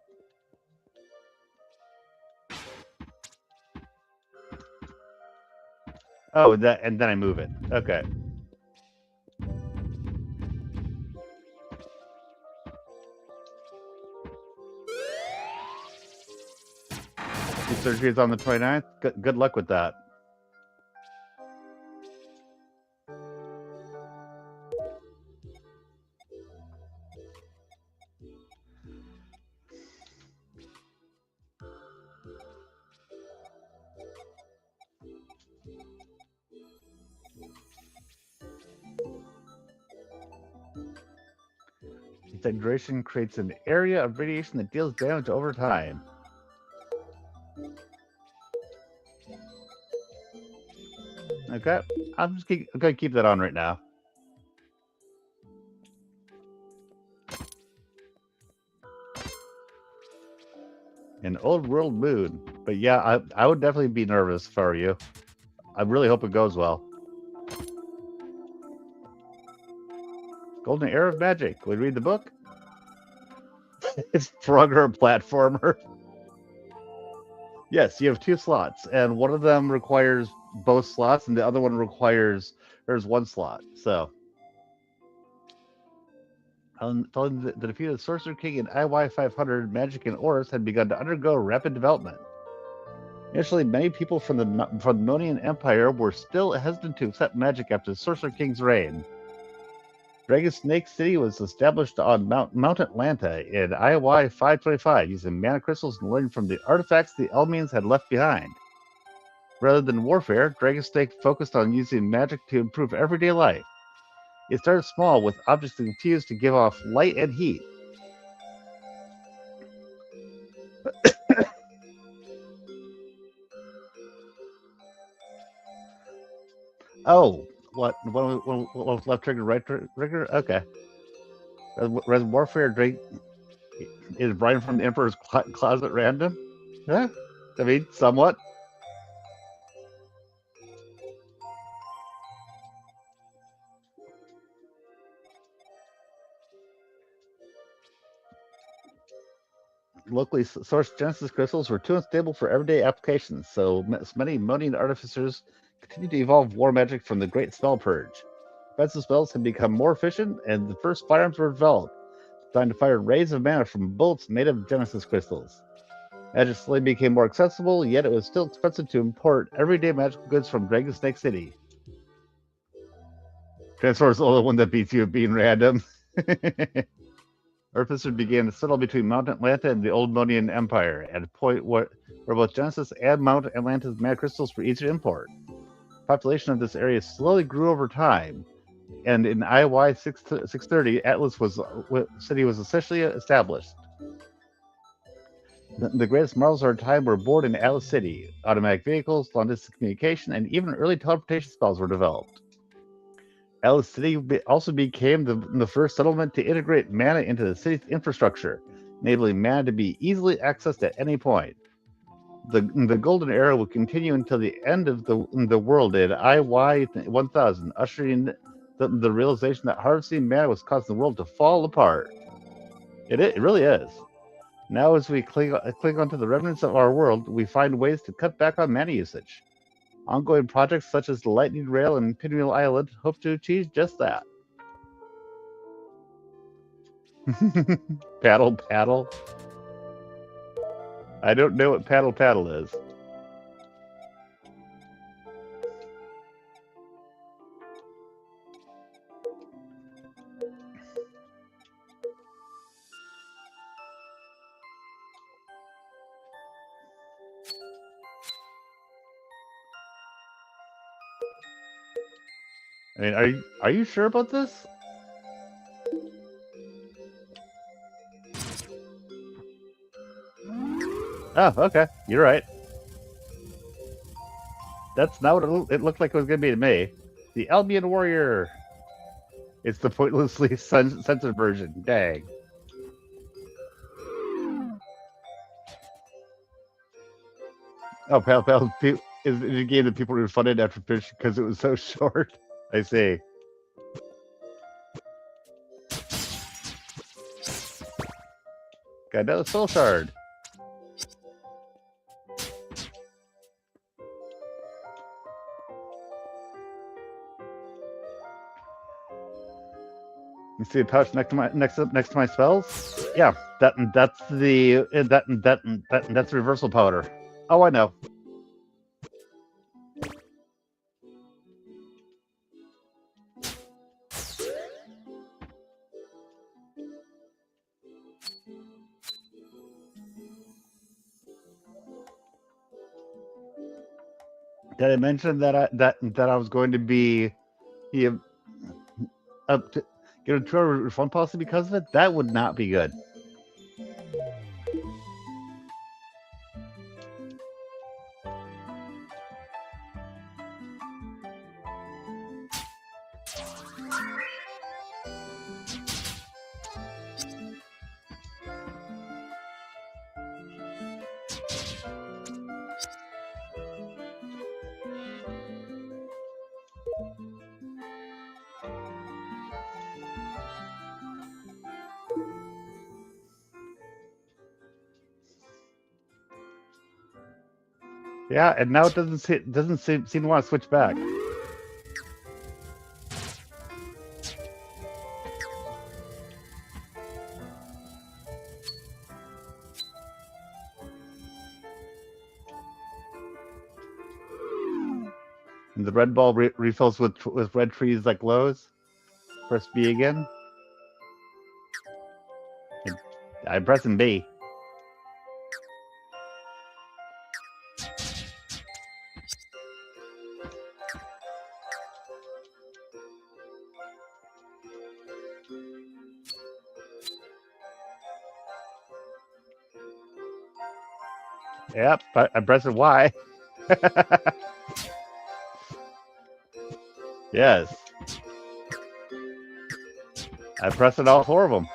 Oh, and then I move it. Okay. The surgery is on the 29th. Good luck with that. Dehydration creates an area of radiation that deals damage over time. Okay, I'm gonna keep that on right now. An old world mood, but yeah, I would definitely be nervous if I were you. I really hope it goes well. Golden Era of Magic. Would you read the book? It's Frogger platformer. Yes, you have 2 slots, and one of them requires both slots, and the other one requires there's 1 slot. So, following the defeat of Sorcerer King in IY 500, magic and auras had begun to undergo rapid development. Initially, many people from the Monian Empire were still hesitant to accept magic after the Sorcerer King's reign. Dragon Snake City was established on Mount Atlanta in IY 525 using mana crystals and learning from the artifacts the Elmians had left behind. Rather than warfare, Dragon Snake focused on using magic to improve everyday life. It started small with objects infused to give off light and heat. Oh, what? One was left trigger, right trigger? Okay. Res Warfare Drake is Brian from the Emperor's Closet random? Yeah, I mean, somewhat. Locally sourced Genesis crystals were too unstable for everyday applications, so many Monian artificers continued to evolve war magic from the Great Spell Purge. Defensive spells had become more efficient, and the first firearms were developed, designed to fire rays of mana from bullets made of Genesis crystals. Magic slowly became more accessible, yet it was still expensive to import everyday magical goods from Dragon Snake City. Transformers the only one that beats you at being random. Artificer began to settle between Mount Atlanta and the Old Monian Empire, at a point where both Genesis and Mount Atlanta's mana crystals were easy to import. The population of this area slowly grew over time, and in IY 630, Atlas city was officially established. The greatest marvels of our time were born in Atlas City. Automatic vehicles, long-distance communication, and even early teleportation spells were developed. Atlas City also became the first settlement to integrate mana into the city's infrastructure, enabling mana to be easily accessed at any point. The Golden Era will continue until the end of the world in IY 1000, ushering the realization that harvesting mana was causing the world to fall apart. It really is. Now, as we click onto the remnants of our world, we find ways to cut back on mana usage. Ongoing projects such as the Lightning Rail and Pinwheel Island hope to achieve just that. Paddle, paddle. I don't know what paddle, paddle is. I mean, are you sure about this? Oh, okay. You're right. That's not what it looked like it was going to be to me. The Albion Warrior. It's the pointlessly censored version. Dang. Oh, Pal Pal is a game that people refunded after finishing because it was so short. I see. Got another soul shard. You see a pouch next to my spells? Yeah, that's reversal powder. Oh, I know. Did I mention that I was going to be up to get a 2-hour refund policy because of it? That would not be good. Yeah, and now it doesn't seem to want to switch back. And the red ball refills with red trees like glows. Press B again. I'm pressing B. Yep, I'm pressing Y. Yes. I'm pressing all 4 of them.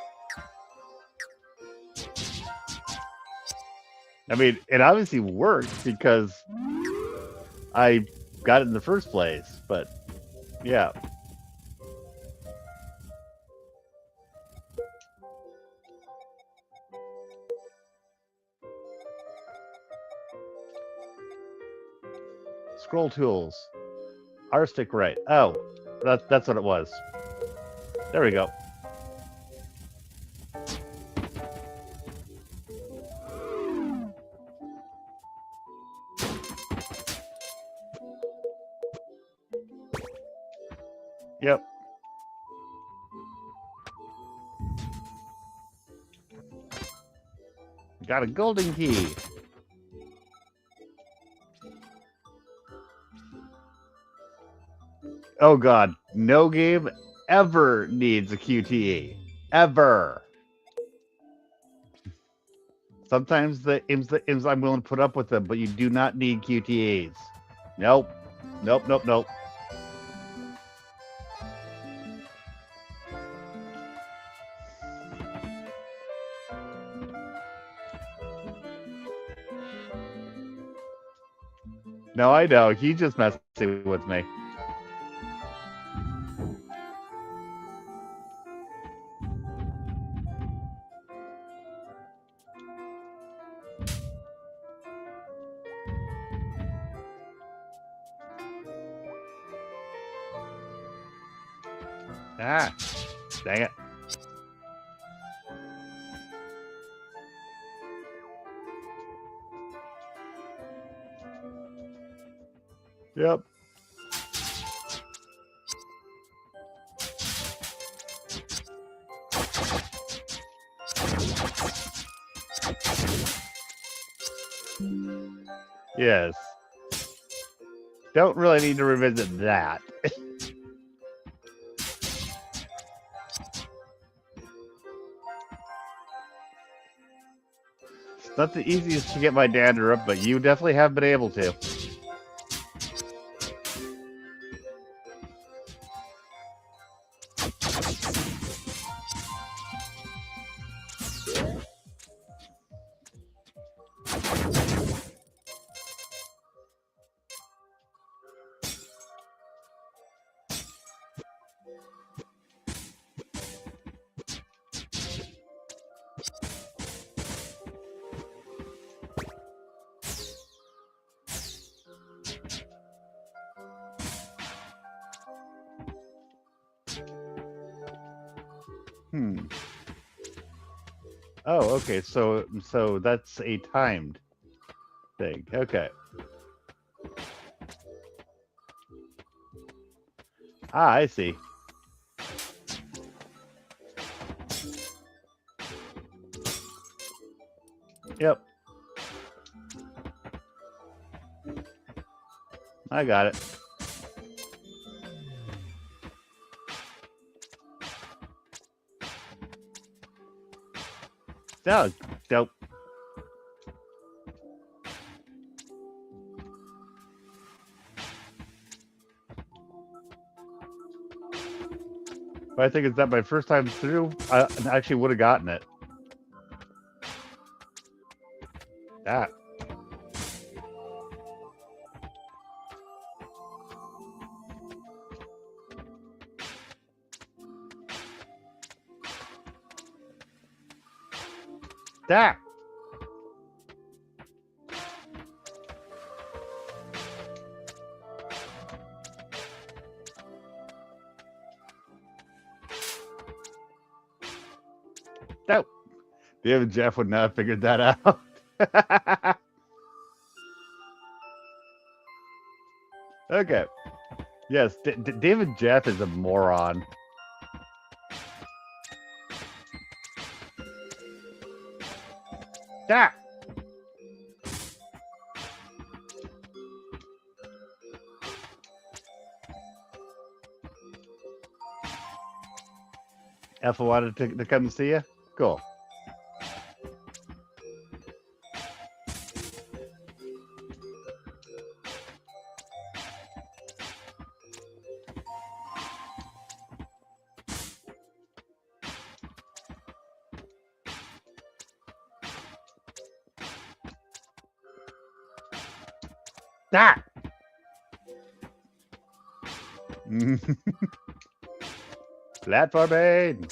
I mean, it obviously worked because I got it in the first place, but yeah. Scroll tools. R stick right. Oh, that's what it was. There we go. Yep. Got a golden key. Oh god, no game ever needs a QTE. Ever. Sometimes the IMS I'm willing to put up with them, but you do not need QTEs. Nope. Nope. No, I know. He's just messing with me. Ah, dang it. Yep. Yes. Don't really need to revisit that. It's not the easiest to get my dander up, but you definitely have been able to. Oh, okay. So that's a timed thing. Okay. Ah, I see. Yep. I got it. Oh, dope. But I think it's that my first time through, I actually would have gotten it. Ah. Ah. Nope. David Jeff would not have figured that out. Okay. Yes, David Jeff is a moron. Ah. Alpha wanted to come see you? Cool. Ah! Platforming!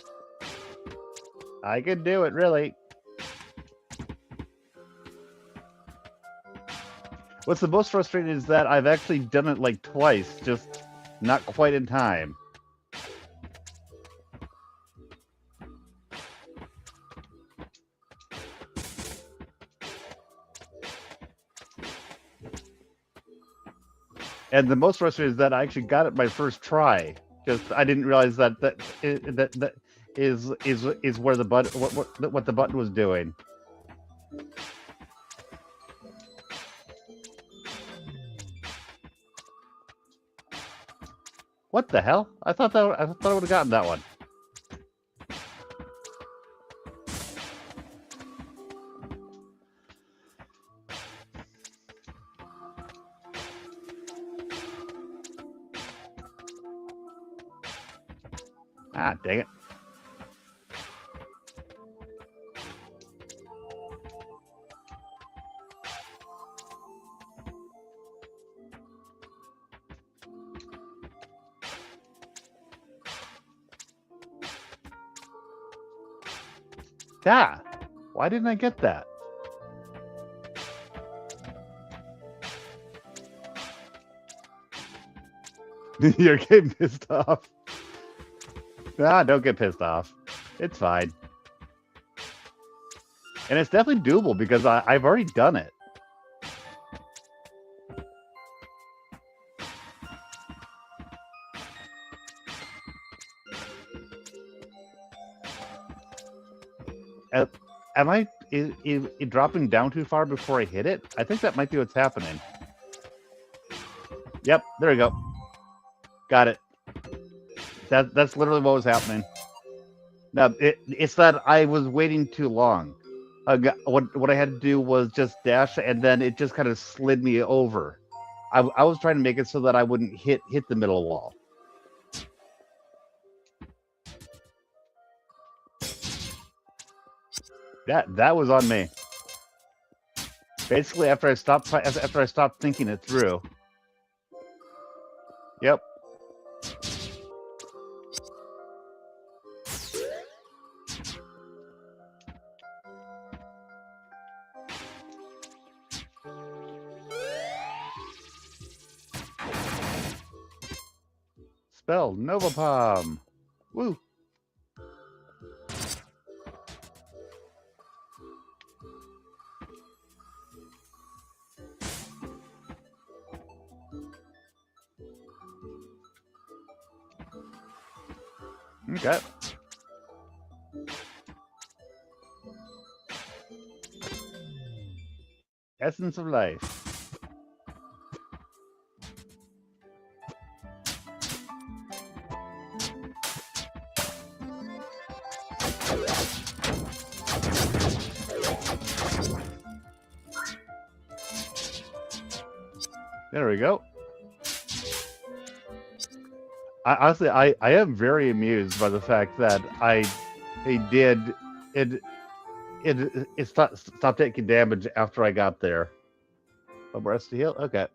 I can do it, really. What's the most frustrating is that I've actually done it like twice, just not quite in time. And the most frustrating is that I actually got it my first try. Just I didn't realize that that is where the button what the button was doing. What the hell? I thought I would have gotten that one. Ah, dang it. Ah, why didn't I get that? You're getting pissed off. Ah, don't get pissed off. It's fine. And it's definitely doable because I've already done it. Am I is it dropping down too far before I hit it? I think that might be what's happening. Yep, there we go. Got it. That's literally what was happening. No, it's that I was waiting too long. What I had to do was just dash, and then it just kind of slid me over. I was trying to make it so that I wouldn't hit the middle wall. That was on me. Basically, after I stopped thinking it through. Yep. Spell Nova Palm. Woo. Okay. Essence of Life. There we go. Honestly, I am very amused by the fact that I did it stopped taking damage after I got there. A breast to heal? Okay.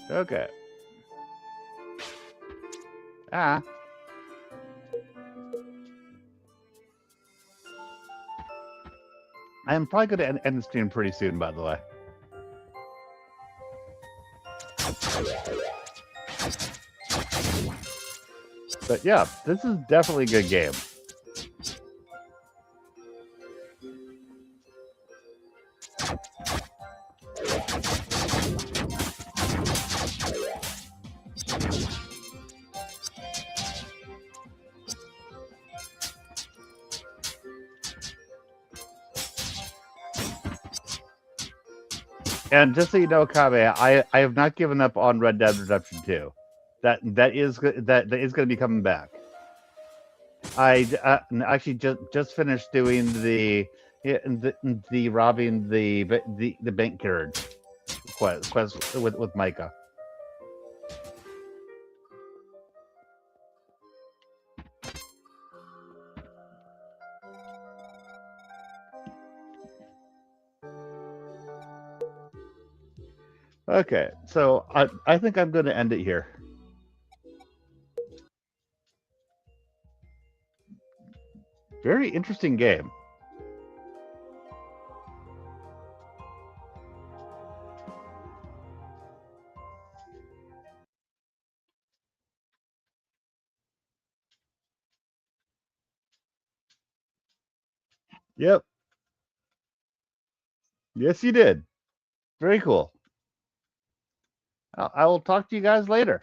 Okay. Ah. I am probably going to end the stream pretty soon, by the way. But yeah, this is definitely a good game. And just so you know, Kabe, I have not given up on Red Dead Redemption 2. That is going to be coming back. I actually just finished doing the robbing the bank carriage quest with Micah. Okay, so I think I'm going to end it here. Very interesting game. Yep. Yes, you did. Very cool. I will talk to you guys later.